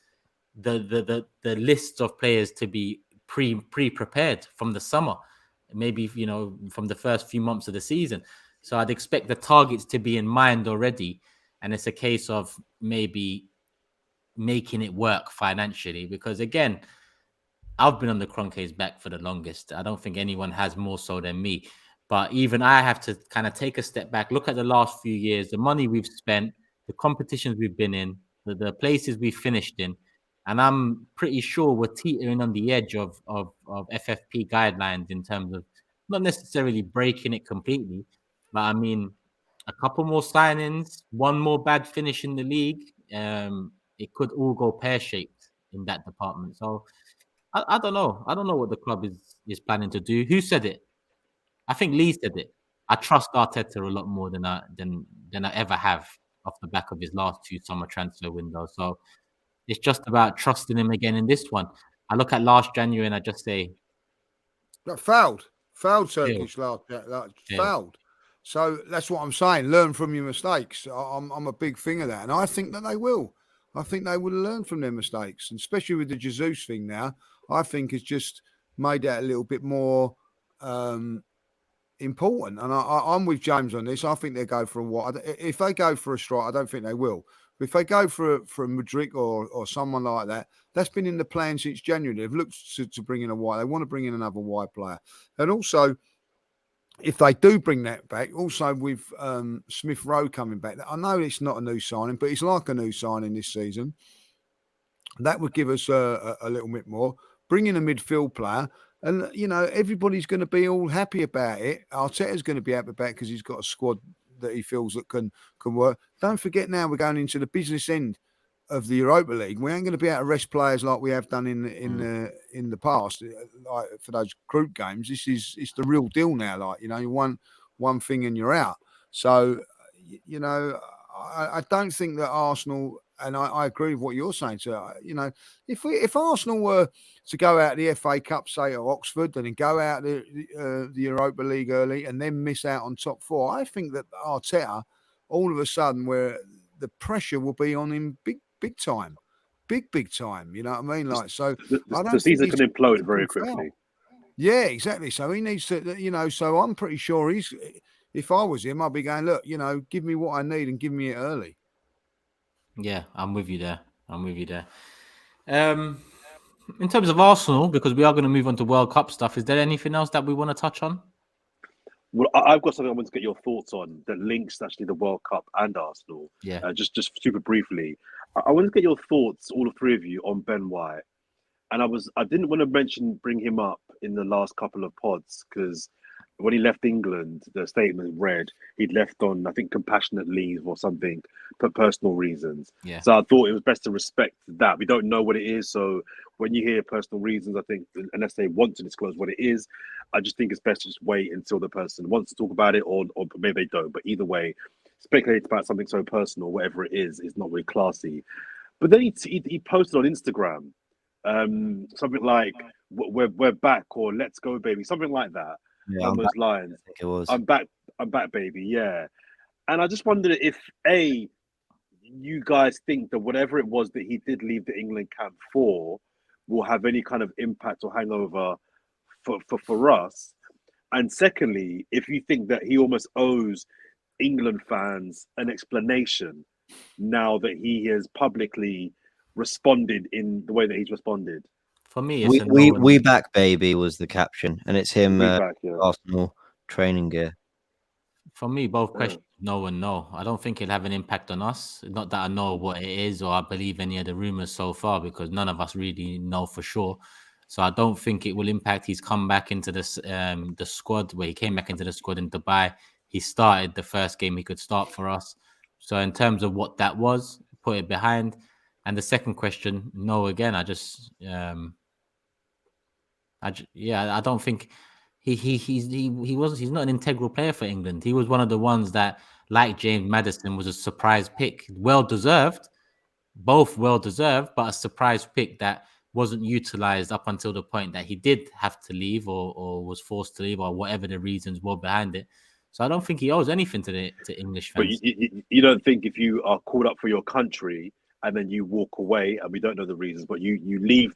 the list of players to be pre-prepared from the summer, maybe from the first few months of the season. So I'd expect the targets to be in mind already, and it's a case of maybe making it work financially, because again, I've been on the Kroenke's back for the longest. I don't think anyone has more so than me. But even I have to kind of take a step back, look at the last few years, the money we've spent, the competitions we've been in, the places we've finished in. And I'm pretty sure we're teetering on the edge of FFP guidelines in terms of not necessarily breaking it completely, but I mean, a couple more signings, one more bad finish in the league, it could all go pear-shaped in that department. So I don't know. I don't know what the club is planning to do. Who said it? I think Lee said it. I trust Arteta a lot more than I ever have off the back of his last 2 summer transfer windows. So it's just about trusting him again in this one. I look at last January and I just say, Fouled Chill. Turkish fouled. So that's what I'm saying. Learn from your mistakes. I'm a big thing of that, and I think that they will. I think they will learn from their mistakes, and especially with the Jesus thing now. I think it's just made that a little bit more important. And I'm with James on this. I think they'll go for a white. If they go for a strike, I don't think they will. But if they go for a Mudryk or someone like that, that's been in the plan since January. They've looked to bring in a white. They want to bring in another wide player. And also, if they do bring that back, also with Smith Rowe coming back, I know it's not a new signing, but it's like a new signing this season. That would give us a little bit more. Bring in a midfield player. And, everybody's going to be all happy about it. Arteta's going to be happy about it because he's got a squad that he feels that can work. Don't forget now we're going into the business end of the Europa League. We ain't going to be able to rest players like we have done in the past, like for those group games. It's the real deal now. Like, you won one thing and you're out. So, I don't think that Arsenal, and I agree with what you're saying. So, if Arsenal were to go out the FA Cup, say, at Oxford, and then go out the Europa League early and then miss out on top 4, I think that Arteta, all of a sudden, where the pressure will be on him big time. Big time. You know what I mean? Like, so the season can implode very quickly. Yeah, exactly. So he needs to, so I'm pretty sure if I was him, I'd be going, look, give me what I need and give me it early. Yeah, I'm with you there. In terms of Arsenal, because we are going to move on to World Cup stuff, is there anything else that we want to touch on? Well, I've got something I want to get your thoughts on that links actually the World Cup and Arsenal. Yeah. Just super briefly, I want to get your thoughts, all 3 of you, on Ben White. And I didn't want to bring him up in the last couple of pods because when he left England, the statement read he'd left on, I think, compassionate leave or something for personal reasons. Yeah. So I thought it was best to respect that. We don't know what it is. So when you hear personal reasons, I think, unless they want to disclose what it is, I just think it's best to just wait until the person wants to talk about it or maybe they don't. But either way, speculate about something so personal, whatever it is not really classy. But then he posted on Instagram something like we're back or let's go baby, something like that. Yeah, on those lines. I think it was. I'm back baby. Yeah. And I just wondered if you guys think that whatever it was that he did leave the England camp for will have any kind of impact or hangover for us. And secondly, if you think that he almost owes England fans an explanation now that he has publicly responded in the way that he's responded. For me, it's we back baby was the caption, and it's him Arsenal training gear. For me, both questions, no and no. I don't think it'll have an impact on us. Not that I know what it is or I believe any of the rumors so far, because none of us really know for sure. So I don't think it will impact. He's come back into the squad where he came back into the squad in Dubai. He started the first game he could start for us. So in terms of what that was, put it behind. And the second question, no again. I don't think he's not an integral player for England. He was one of the ones that, like James Maddison, was a surprise pick, well deserved, both well deserved, but a surprise pick that wasn't utilized up until the point that he did have to leave or was forced to leave or whatever the reasons were behind it. So I don't think he owes anything to English fans. But you don't think if you are called up for your country and then you walk away and we don't know the reasons, but you leave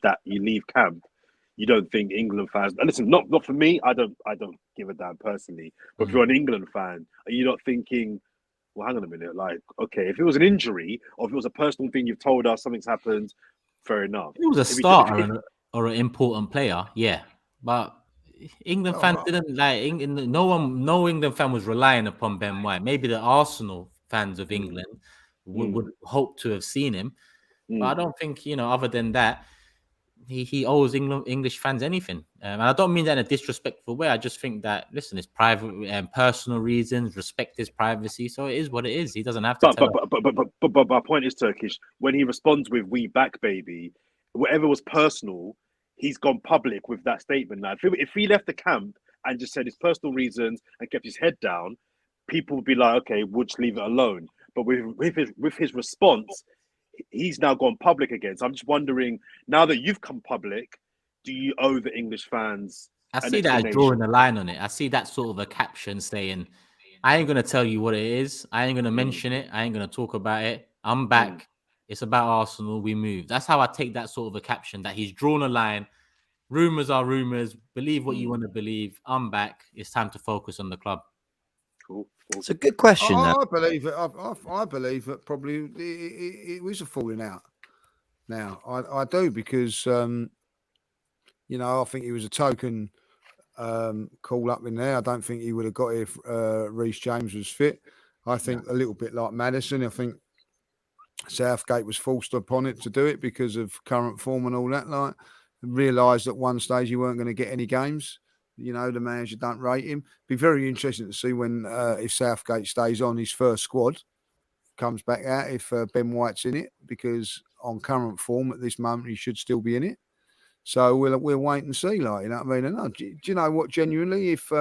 camp, you don't think England fans, and listen, not for me, I don't give a damn personally, but if you're an England fan, are you not thinking, well, hang on a minute, like, okay, if it was an injury or if it was a personal thing you've told us, something's happened, fair enough. It was a starter or an important player, yeah. But England Oh, fans right. didn't like no England fan was relying upon Ben White. Maybe the Arsenal fans of England would hope to have seen him. But I don't think, other than that, he owes English fans anything. And I don't mean that in a disrespectful way. I just think that, listen, it's private and personal reasons, respect his privacy. So it is what it is. He doesn't have to tell us. But my point is, Turkish, when he responds with "We back, baby," whatever was personal, he's gone public with that statement. Now, if he left the camp and just said his personal reasons and kept his head down, people would be like, okay, we'll just leave it alone. But with his response, he's now gone public again. So I'm just wondering, now that you've come public, do you owe the English fans I an see that as explanation? drawing a line on it. I see that sort of a caption saying, I ain't going to tell you what it is. I ain't going to mention it. I ain't going to talk about it. I'm back. It's about Arsenal. We moved. That's how I take that sort of a caption, that he's drawn a line. Rumors are rumors. Believe what you want to believe. I'm back. It's time to focus on the club. Cool. It's a good question. I believe it. I believe that probably it was a falling out. Now I do, because I think he was a token call up in there. I don't think he would have got it if Reece James was fit. I think a little bit like Maddison. I think Southgate was forced upon it to do it because of current form and all that. Like, realised at one stage you weren't going to get any games. The manager don't rate him. Be very interesting to see when if Southgate stays on his first squad, comes back out, if Ben White's in it, because on current form at this moment he should still be in it. So we'll wait and see, like, you know what I mean? And do you know what? Genuinely, if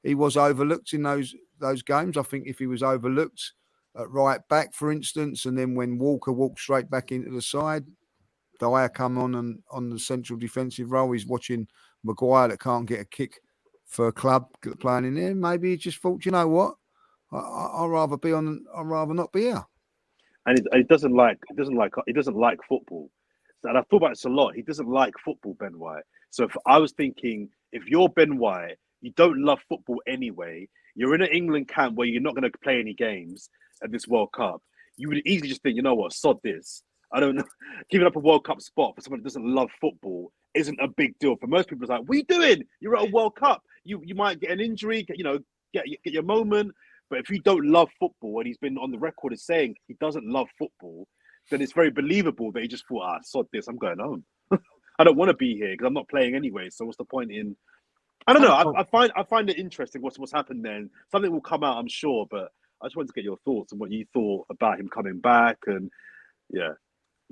he was overlooked in those games, I think if he was overlooked at right back, for instance, and then when Walker walked straight back into the side, Dyer come on the central defensive role, he's watching Maguire that can't get a kick for a club playing in there. Maybe he just thought, you know what, I'd rather not be here. And he doesn't like football. And I've thought about this a lot. He doesn't like football, Ben White. So I was thinking, if you're Ben White, you don't love football anyway. You're in an England camp where you're not going to play any games at this World Cup. You would easily just think, you know what, sod this. I don't know. Giving up a World Cup spot for someone who doesn't love football isn't a big deal. For most people, it's like, what are you doing? You're at a World Cup. You might get an injury, get your moment. But if you don't love football, and he's been on the record as saying he doesn't love football, then it's very believable that he just thought, sod this, I'm going home. I don't want to be here because I'm not playing anyway. So what's the point in? I don't know. I find it interesting what's happened then. Something will come out, I'm sure. But I just wanted to get your thoughts on what you thought about him coming back. And yeah,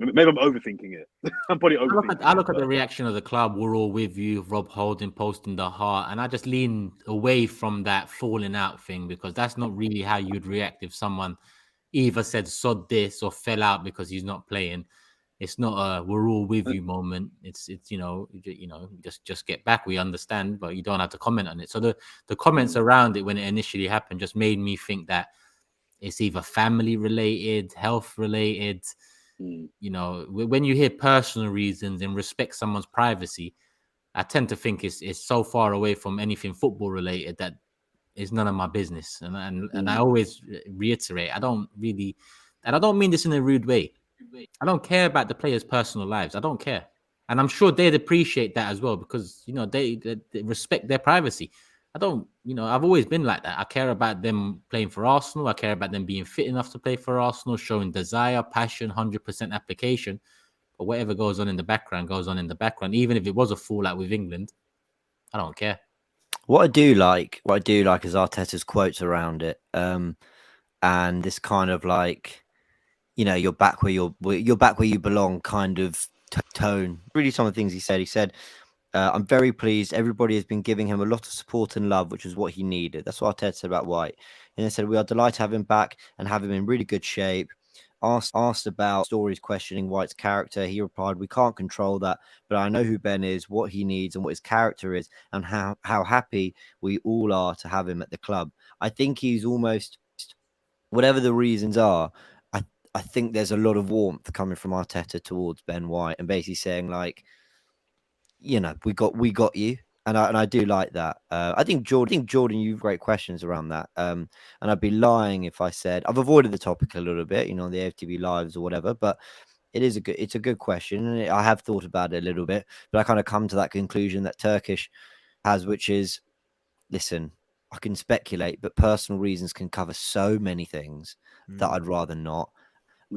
maybe I'm overthinking it. I'm probably overthinking it. I look at the reaction of the club. We're all with you. Rob Holding posting the heart, and I just lean away from that falling out thing, because that's not really how you'd react if someone either said sod this or fell out because he's not playing. It's not a we're all with you moment. It's just get back. We understand, but you don't have to comment on it. So the comments around it when it initially happened just made me think that it's either family related, health related. When you hear personal reasons and respect someone's privacy, I tend to think it's so far away from anything football related that it's none of my business. And I always reiterate, I don't really, and I don't mean this in a rude way, I don't care about the players' personal lives. I don't care. And I'm sure they'd appreciate that as well, because, they respect their privacy. I don't, I've always been like that. I care about them playing for Arsenal. I care about them being fit enough to play for Arsenal, showing desire, passion, 100% application. But whatever goes on in the background goes on in the background. Even if it was a fallout with England, I don't care. What I do like is Arteta's quotes around it, and this kind of like, you're back where you're back where you belong kind of tone. Really, some of the things he said. He said, "I'm very pleased. Everybody has been giving him a lot of support and love, which is what he needed." That's what Arteta said about White. And they said, "We are delighted to have him back and have him in really good shape." Asked about stories questioning White's character, he replied, "We can't control that, but I know who Ben is, what he needs, and what his character is, and how happy we all are to have him at the club." I think he's almost, whatever the reasons are, I think there's a lot of warmth coming from Arteta towards Ben White, and basically saying like, we got you. And I do like that. I think Jordan, you've great questions around that. And I'd be lying if I said I've avoided the topic a little bit, the AFTV lives or whatever. But it's a good question, and I have thought about it a little bit, but I kind of come to that conclusion that Turkish has, which is, listen, I can speculate, but personal reasons can cover so many things that I'd rather not.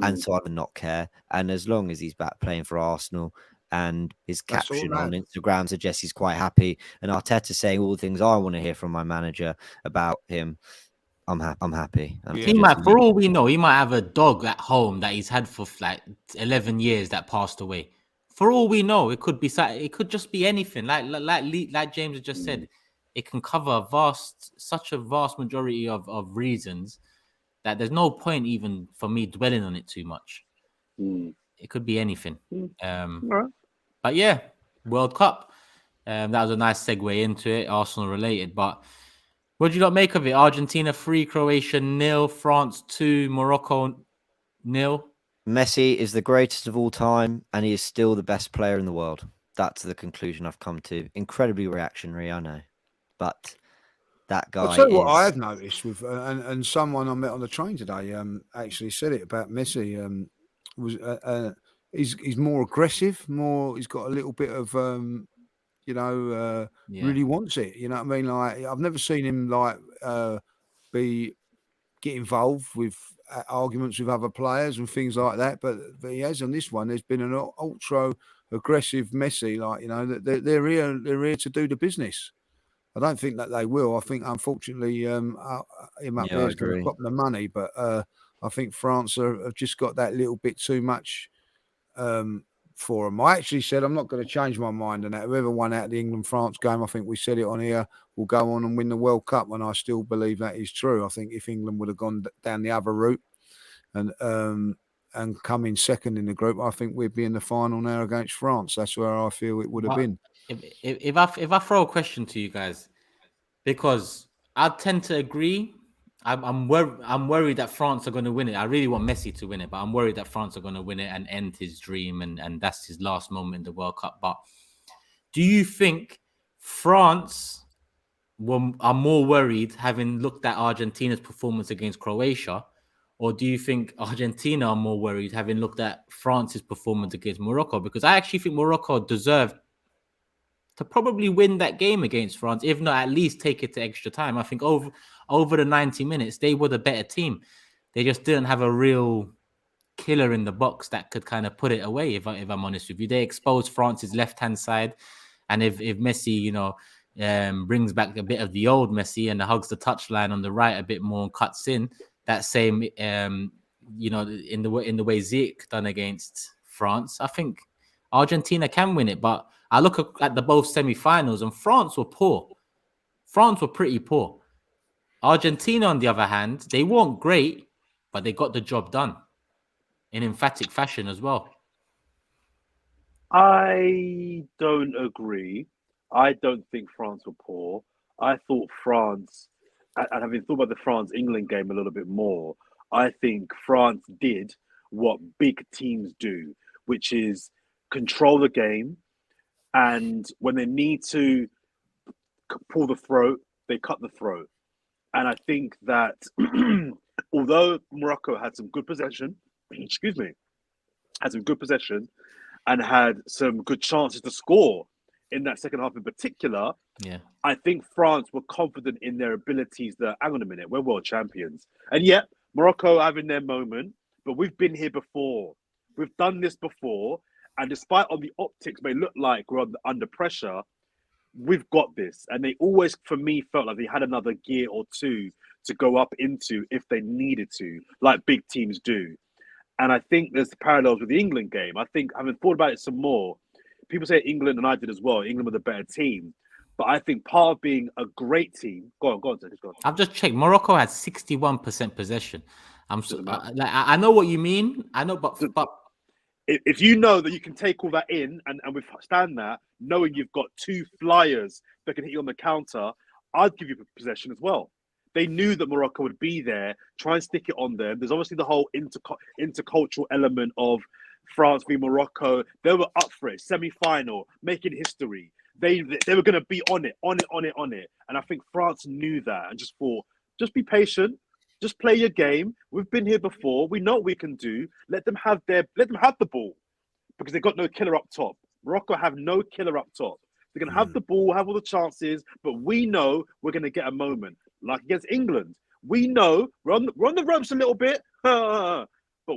And so I would not care. And as long as he's back playing for Arsenal and his That's all caption on that. Instagram suggests he's quite happy, and Arteta saying all the things I want to hear from my manager about him, I'm happy. And Yeah. He might, for all we know, he might have a dog at home that he's had for like 11 years that passed away. For all we know, it could be, it could just be anything. Like James has just said, it can cover such a vast majority of reasons that there's no point even for me dwelling on it too much. It could be anything. But yeah, World Cup. That was a nice segue into it, Arsenal related. But what do you not make of it? Argentina 3, Croatia 0, France 2, Morocco 0. Messi is the greatest of all time, and he is still the best player in the world. That's the conclusion I've come to. Incredibly reactionary, I know, but that guy. I'll tell you what I have noticed with, and someone I met on the train today actually said it about Messi. Was he's more aggressive, he's got a little bit of really wants it. You know what I mean? Like, I've never seen him like get involved with arguments with other players and things like that. But he has on this one. There's been an ultra aggressive Messi, like, you know, that they're here to do the business. I don't think that they will. I think, unfortunately, him up there is going to pop the money. But I think France have just got that little bit too much for them. I actually said I'm not going to change my mind, and that whoever won out the England-France game, I think we said it on here, will go on and win the World Cup. And I still believe that is true. I think if England would have gone down the other route and come in second in the group, I think we'd be in the final now against France. That's where I feel it would have been. If I throw a question to you guys, because I tend to agree. I'm worried that France are going to win it. I really want Messi to win it, but I'm worried that France are going to win it and end his dream, and that's his last moment in the World Cup. But do you think France are more worried having looked at Argentina's performance against Croatia, or do you think Argentina are more worried having looked at France's performance against Morocco? Because I actually think Morocco deserved to probably win that game against France, if not at least take it to extra time. I think over the 90 minutes, they were the better team. They just didn't have a real killer in the box that could kind of put it away, if I'm honest with you. They exposed France's left-hand side. And if Messi, you know, brings back a bit of the old Messi and hugs the touchline on the right a bit more and cuts in, that same, you know, in the way Ziyech done against France, I think Argentina can win it. But I look at the both semi-finals, and France were poor. France were pretty poor. Argentina, on the other hand, they weren't great, but they got the job done in emphatic fashion as well. I don't agree. I don't think France were poor. I thought France, and having thought about the France-England game a little bit more, I think France did what big teams do, which is control the game, and when they need to pull the throat, they cut the throat. And I think that although Morocco had some good possession, and had some good chances to score in that second half in particular, I think France were confident in their abilities that, hang on a minute, we're world champions. And yet, Morocco having their moment, but we've been here before. We've done this before. And despite on the optics may look like we're under pressure, we've got this. And they always, for me, felt like they had another gear or two to go up into if they needed to, like big teams do. And I think there's parallels with the England game. I think, having thought about it some more, people say England, and I did as well, England were the better team. But I think part of being a great team... Go on. I've just checked. Morocco had 61% possession. I know what you mean. I know, but if you know that you can take all that in and withstand that, knowing you've got two flyers that can hit you on the counter, I'd give you possession as well. They knew that Morocco would be there, try and stick it on them. There's obviously the whole intercultural element of France v Morocco. They were up for it, semi-final, making history. They were going to be on it. And I think France knew that and just thought, just be patient, Just play your game. We've been here before. We know what we can do. Let them have the ball because they've got no killer up top. Morocco have no killer up top. They're going to have the ball, have all the chances, but we know we're going to get a moment. Like against England, we know we're on the ropes a little bit, but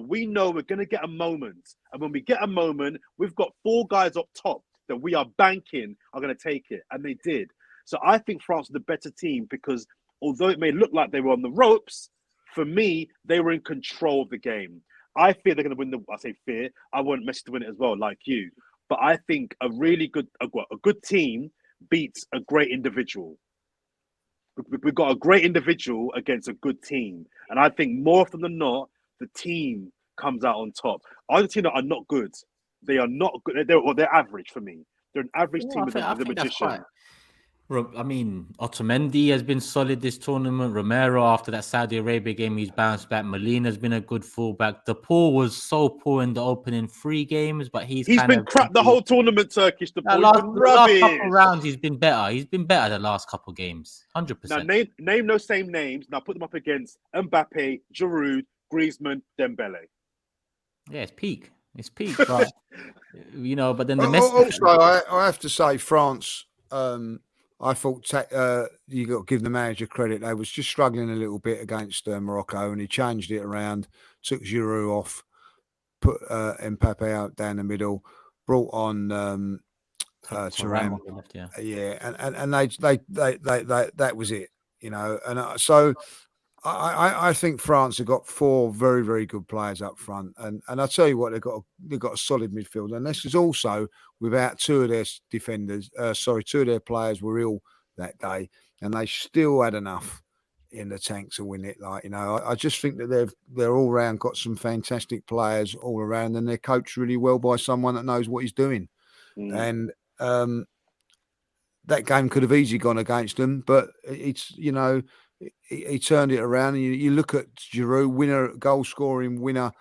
we know we're going to get a moment. And when we get a moment, we've got 4 guys up top that we are banking are going to take it. And they did. So I think France is the better team because although it may look like they were on the ropes, for me, they were in control of the game. I fear they're going to win I say fear. I want Messi to win it as well, like you. But I think a good team beats a great individual. We've got a great individual against a good team. And I think more often than not, the team comes out on top. Argentina are not good. They are not good. They're average for me. They're an average team with a magician. I mean, Otamendi has been solid this tournament. Romero, after that Saudi Arabia game, he's bounced back. Molina's been a good fullback. DePaul was so poor in the opening 3 games, but he's been crap the whole tournament, Turkish. The last couple rounds, he's been better. He's been better the last couple games, 100%. Now, name those same names. Now, put them up against Mbappe, Giroud, Griezmann, Dembele. Yeah, it's peak. It's peak. But, but then the Messi... Also, I have to say, France... I thought you got to give the manager credit. They was just struggling a little bit against Morocco, and he changed it around, took Giroud off, put Mbappe out down the middle, brought on Thuram. And they that was it, And so I think France have got 4 very, very good players up front, and I tell you what, they've got a solid midfield, and this is also without 2 of their defenders. 2 of their players were ill that day, and they still had enough in the tank to win it. I just think that they're all round got some fantastic players all around, and they're coached really well by someone that knows what he's doing, and that game could have easily gone against them, but it's he turned it around. And you look at Giroud, goal scoring winner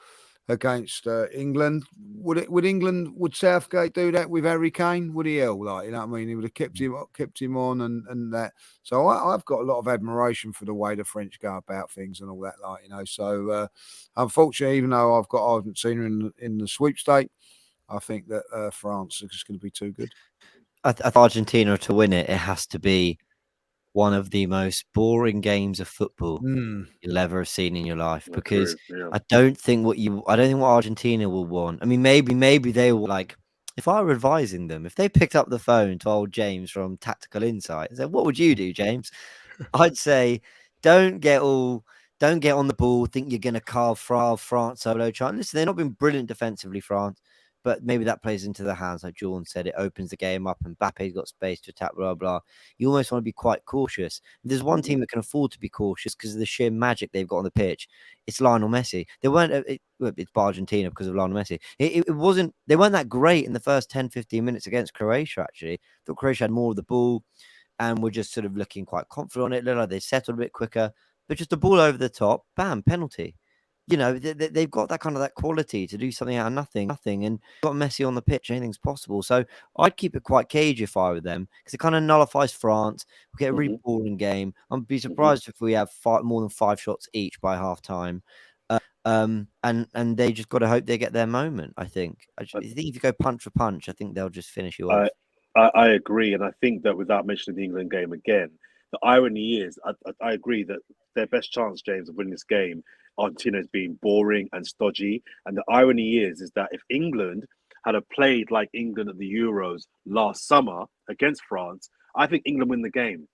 against England. Would Southgate do that with Harry Kane? Would he He would have kept him on and that. So I've got a lot of admiration for the way the French go about things and all that. So unfortunately, even though I've got Argentina in the sweepstake, I think that France is just going to be too good. Argentina to win it, it has to be one of the most boring games of football you'll ever have seen in your life, because I don't think what Argentina will want. I mean, maybe they will, like, if I were advising them, if they picked up the phone to old James from Tactical Insight and said, "What would you do, James?" I'd say, don't get on the ball, think you're going to carve France solo chance. Listen, they've not been brilliant defensively, France, but maybe that plays into their hands. Like Jordan said, it opens the game up and Mbappe's got space to attack, blah, blah. You almost want to be quite cautious. There's one team that can afford to be cautious because of the sheer magic they've got on the pitch. It's Lionel Messi. It's Argentina because of Lionel Messi. They weren't that great in the first 10, 15 minutes against Croatia, actually. I thought Croatia had more of the ball and were just sort of looking quite confident on it. Looked like they settled a bit quicker, but just a ball over the top, bam, penalty. They've got that quality to do something out of nothing, and got Messi on the pitch, anything's possible. So I'd keep it quite cagey if I were them, because it kind of nullifies France. We get a really boring game. I'd be surprised if we have more than 5 shots each by half time. And they just got to hope they get their moment. I think if you go punch for punch, I think they'll just finish you off. I agree, and I think that without mentioning the England game again, the irony is, I agree that their best chance, James, of winning this game, Argentina is being boring and stodgy. And the irony is that if England had played like England at the Euros last summer against France, I think England win the game.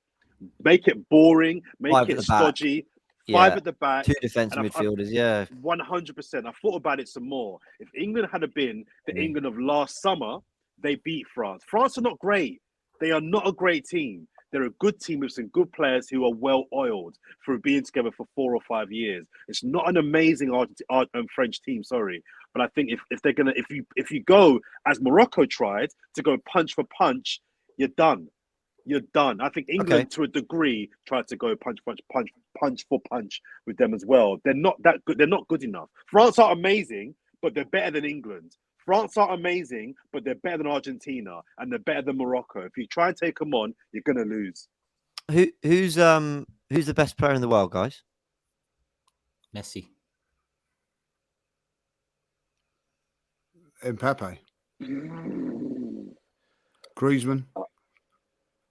Make it boring, make it stodgy. 5 at the back. 2 defensive midfielders, 100%. I thought about it some more. If England had been the England of last summer, they beat France. France are not great. They are not a great team. They're a good team with some good players who are well oiled for being together for 4 or 5 years. It's not an amazing French team, sorry, but I think if you go as Morocco tried to go punch for punch, you're done. You're done. I think England, to a degree, tried to go punch for punch with them as well. They're not that good. They're not good enough. France are amazing, but they're better than England. France are amazing, but they're better than Argentina and they're better than Morocco. If you try and take them on, you're going to lose. Who's the best player in the world, guys? Messi. Mbappe. Griezmann.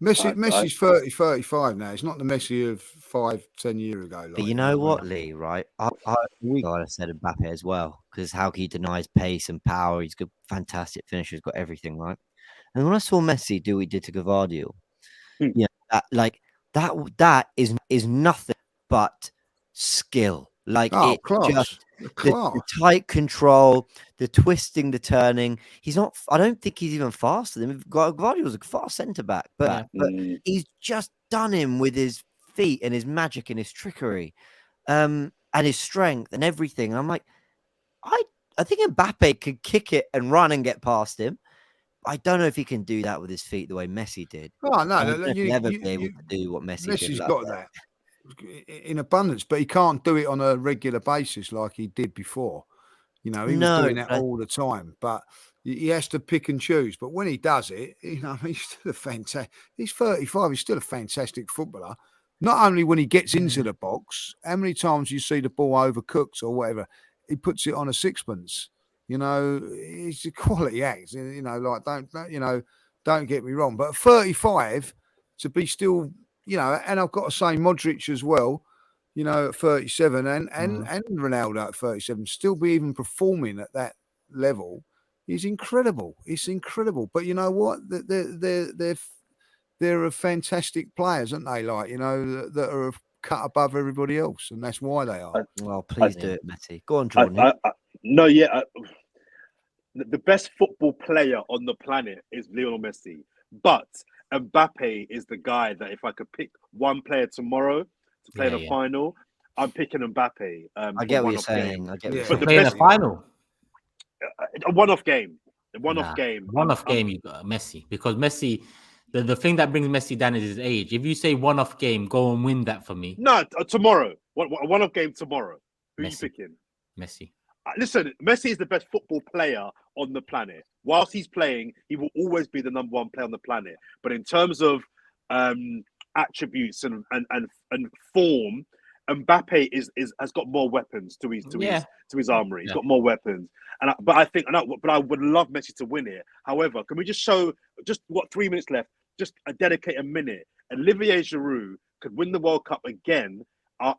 Messi's 30, 35 now. It's not the Messi of 5-10 years ago. Like, But you know what, Lee, right? We gotta said Mbappe as well, because how he denies pace and power. He's good, fantastic finisher. He's got everything, right? And when I saw Messi do what he did to Gvardiol, Hmm. that is nothing but skill. Like it class. just Class. the tight control, the twisting, the turning. He's not. I don't think he's even faster than Gvardiol's a fast centre back, but he's just done him with his feet and his magic and his trickery, and his strength and everything. And I'm like, I think Mbappe could kick it and run and get past him. I don't know if he can do that with his feet the way Messi did. Oh, no. He'll never be able to do what Messi did. Messi's got that in abundance, but he can't do it on a regular basis like he did before. You know, he was doing that all the time, but he has to pick and choose. But when he does it, you know, he's still a fantastic. He's 35. He's still a fantastic footballer. Not only when he gets into the box, how many times you see the ball overcooked or whatever, he puts it on a sixpence. You know, he's a quality act. You know, like don't get me wrong, but at 35 to be still, you know, and I've got to say Mudryk as well. You know, at 37 and Ronaldo at 37, still be even performing at that level is incredible. It's incredible. But you know what? They're fantastic players, aren't they? Like, you know, that are cut above everybody else, and that's why they are. Well, please do it, Messi. Go on, Jordan. The best football player on the planet is Lionel Messi, but Mbappe is the guy that if I could pick one player tomorrow to play in a final, I'm picking Mbappe. I get what you're saying. I get what you're saying. Play in a final. A one-off game. One-off game. One-off game, you got Messi. Because Messi, the thing that brings Messi down is his age. If you say one-off game, go and win that for me. No, tomorrow. One-off game tomorrow. Who are you picking? Messi. Listen, Messi is the best football player on the planet. Whilst he's playing, he will always be the number one player on the planet. But in terms of attributes and form, Mbappe has got more weapons to his armory. He's got more weapons, but I would love Messi to win it. However, can we just show 3 minutes left? Just dedicate a minute. Olivier Giroud could win the World Cup again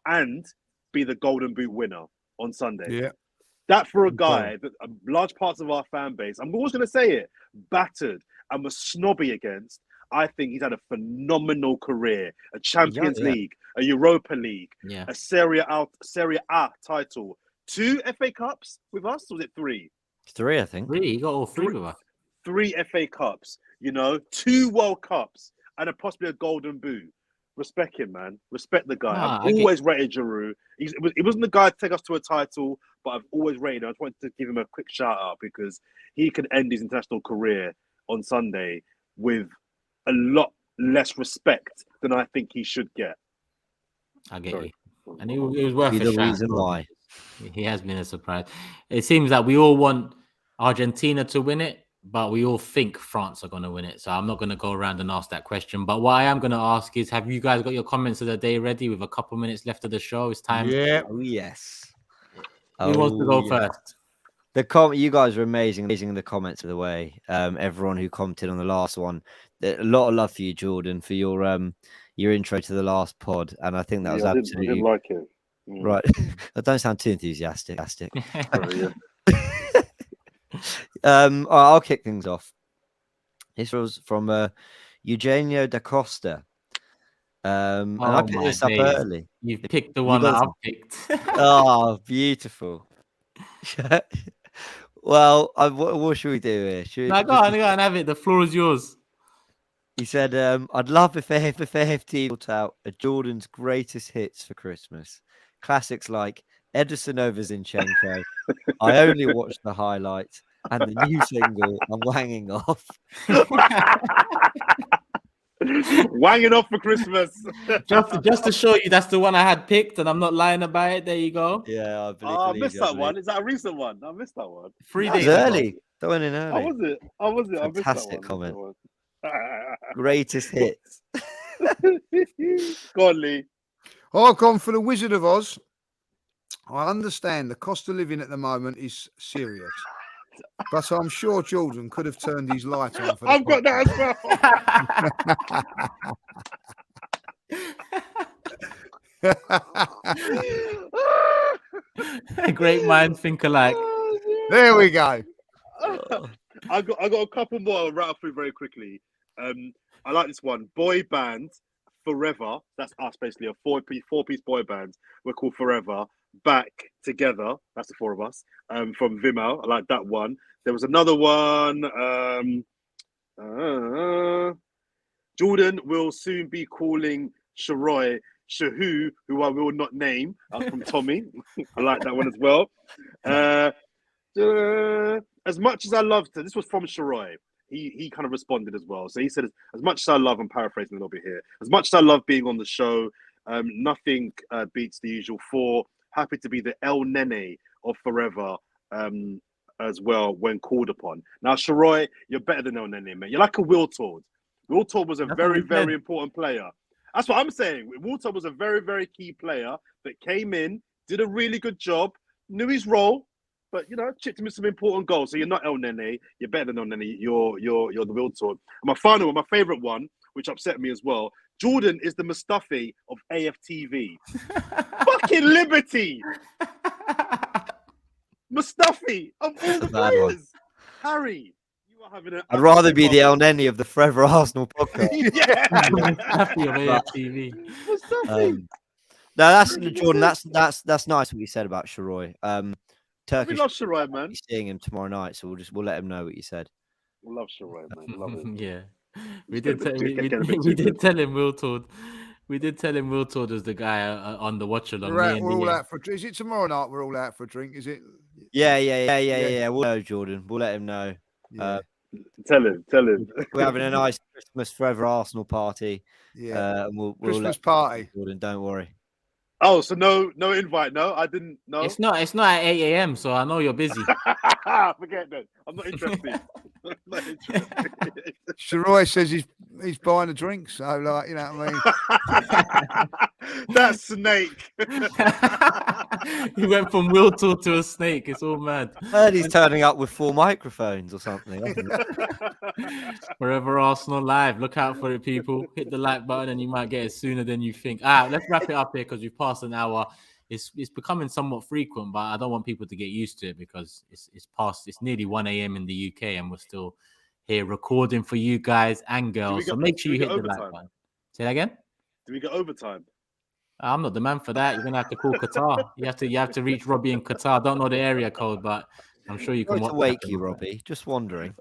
and be the Golden Boot winner on Sunday. Yeah. That for a guy that large parts of our fan base, I'm always going to say it, battered and was snobby against. I think he's had a phenomenal career. A Champions League, a Europa League, a Serie A title, 2 FA Cups with us, or was it 3? 3, I think. 3, he got all 3 with us. 3 FA Cups, you know, 2 World Cups, and possibly a Golden Boot. Respect him, man. Respect the guy. I've always rated Giroud. He wasn't the guy to take us to a title, but I've always rated him. I just wanted to give him a quick shout out because he could end his international career on Sunday with a lot less respect than I think he should get. I get you. And it was worth a shout. Reason why. He has been a surprise. It seems that we all want Argentina to win it, but we all think France are going to win it. So I'm not going to go around and ask that question. But what I am going to ask is, have you guys got your comments of the day ready? With a couple minutes left of the show, it's time. Yeah. Oh, yes. Who wants to go first? You guys are amazing in the comments, by the way. Everyone who commented on the last one, a lot of love for you, Jordan, for your intro to the last pod, and I think that was absolutely. I didn't like it. Right. I don't sound too enthusiastic. Sorry, I'll kick things off. This was from Eugenio da Costa. And I picked this up early. You've picked the one that I've picked. Oh, beautiful. Well, what should we do here? Go on, have it. The floor is yours. He said, I'd love if AFTV brought out a Jordan's greatest hits for Christmas. Classics like Edison over Zinchenko, I Only Watched the Highlights, and the new single, I'm Wanging Off. Wanging off for Christmas. just to show you that's the one I had picked, and I'm not lying about it. There you go. Yeah, I believe. I missed that one. Is that a recent one? I missed that one. 3 days early. That went in early. How was it? Fantastic comment. Greatest hits. Go on, Lee. I've gone for the Wizard of Oz. I understand the cost of living at the moment is serious, but I'm sure Jordan could have turned his light on for the I've got that as well. Great minds think alike. There we go. I got a couple more. I'll rattle through very quickly. I like this one. Boy band Fourever. That's us, basically a four-piece boy band. We're called Fourever. Back together. That's the four of us. From Vimeo. I like that one. There was another one. Jordan will soon be calling Sharoy Shahu, who I will not name. That's from Tommy. I like that one as well. As much as I loved it, this was from Sharoy. He kind of responded as well. So he said, as much as I love, I'm paraphrasing a little bit here. As much as I love being on the show, nothing beats the usual four. Happy to be the El Nene of Fourever as well when called upon. Now, Sharoy, you're better than El Nene, mate. You're like a Will Todd. Will Todd was a very, very important player. That's what I'm saying. Will Todd was a very, very key player that came in, did a really good job, knew his role, but chipped him with some important goals. So you're not El Nene. You're better than El Nene. You're the Will Todd. And my final one, my favorite one, which upset me as well. Jordan is the Mustafi of AFTV. Fucking Liberty. Mustafi of all the players. Harry, you are having an. I'd rather be the El Nene of the Fourever Arsenal podcast. Yeah. Mustafi of AFTV. Mustafi. No, that's Jordan. That's nice what you said about Sharoy. Turkish. We love Sharoy, man. Seeing him tomorrow night, so we'll let him know what you said. We love Sharoy, man. Love him. Yeah, we Get did. a bit We too did tell him Will Todd. We did tell him Will Todd was the guy on the watch along. We're all out for a drink. Is it tomorrow night? We're all out for a drink. Is it? Yeah. We'll know, Jordan. We'll let him know. Yeah. Tell him. We're having a nice Christmas Fourever Arsenal party. Yeah. We'll Christmas party. Jordan, don't worry. Oh, so no invite? No, I didn't know. It's not at 8 a.m. So I know you're busy. Forget that. I'm not interested. Sharoy says he's buying a drink, so like you know what I mean. That snake. He went from Will Todd to a snake. It's all mad. I heard he's turning up with 4 microphones or something. Fourever Arsenal live. Look out for it, people. Hit the like button, and you might get it sooner than you think. Let's wrap it up here because we've passed an hour. It's becoming somewhat frequent, but I don't want people to get used to it because it's nearly 1 a.m. in the UK, and we're still here recording for you guys and girls. So make sure you hit the like button. Say that again. Do we get overtime? I'm not the man for that. You're gonna have to call Qatar. You have to reach Robbie in Qatar. I don't know the area code, but I'm sure you can. Sorry to wake you, Robbie. Just wondering.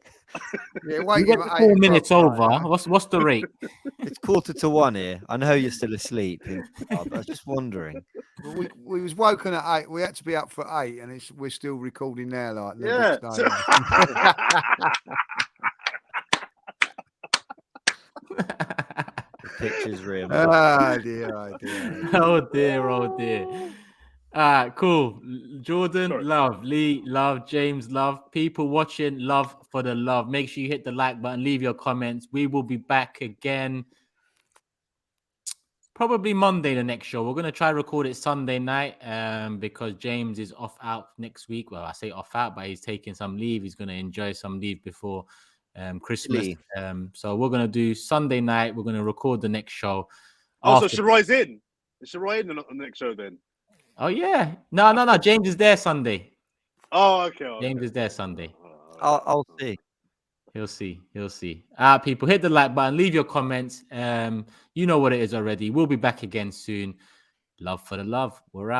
Yeah, You get 4 minutes over. What's the rate? It's 1:45 here. I know you're still asleep, but I was just wondering. We was woken at 8. We had to be up for 8, and we're still recording now. Like Yeah. The picture's real. Oh dear. Oh dear. Cool. Jordan, love. Lee, love. James, love. People watching, love for the love. Make sure you hit the like button, leave your comments. We will be back again probably Monday, the next show. We're going to try record it Sunday night because James is out next week. Well, I say out, but he's taking some leave. He's going to enjoy some leave before Christmas. So we're going to do Sunday night. We're going to record the next show. Oh, so Sharoy's in. Is Sharoy in on the next show then? Oh, yeah. No. James is there Sunday. Oh, okay. James is there Sunday. I'll see. He'll see. People, hit the like button, leave your comments. You know what it is already. We'll be back again soon. Love for the love. We're out.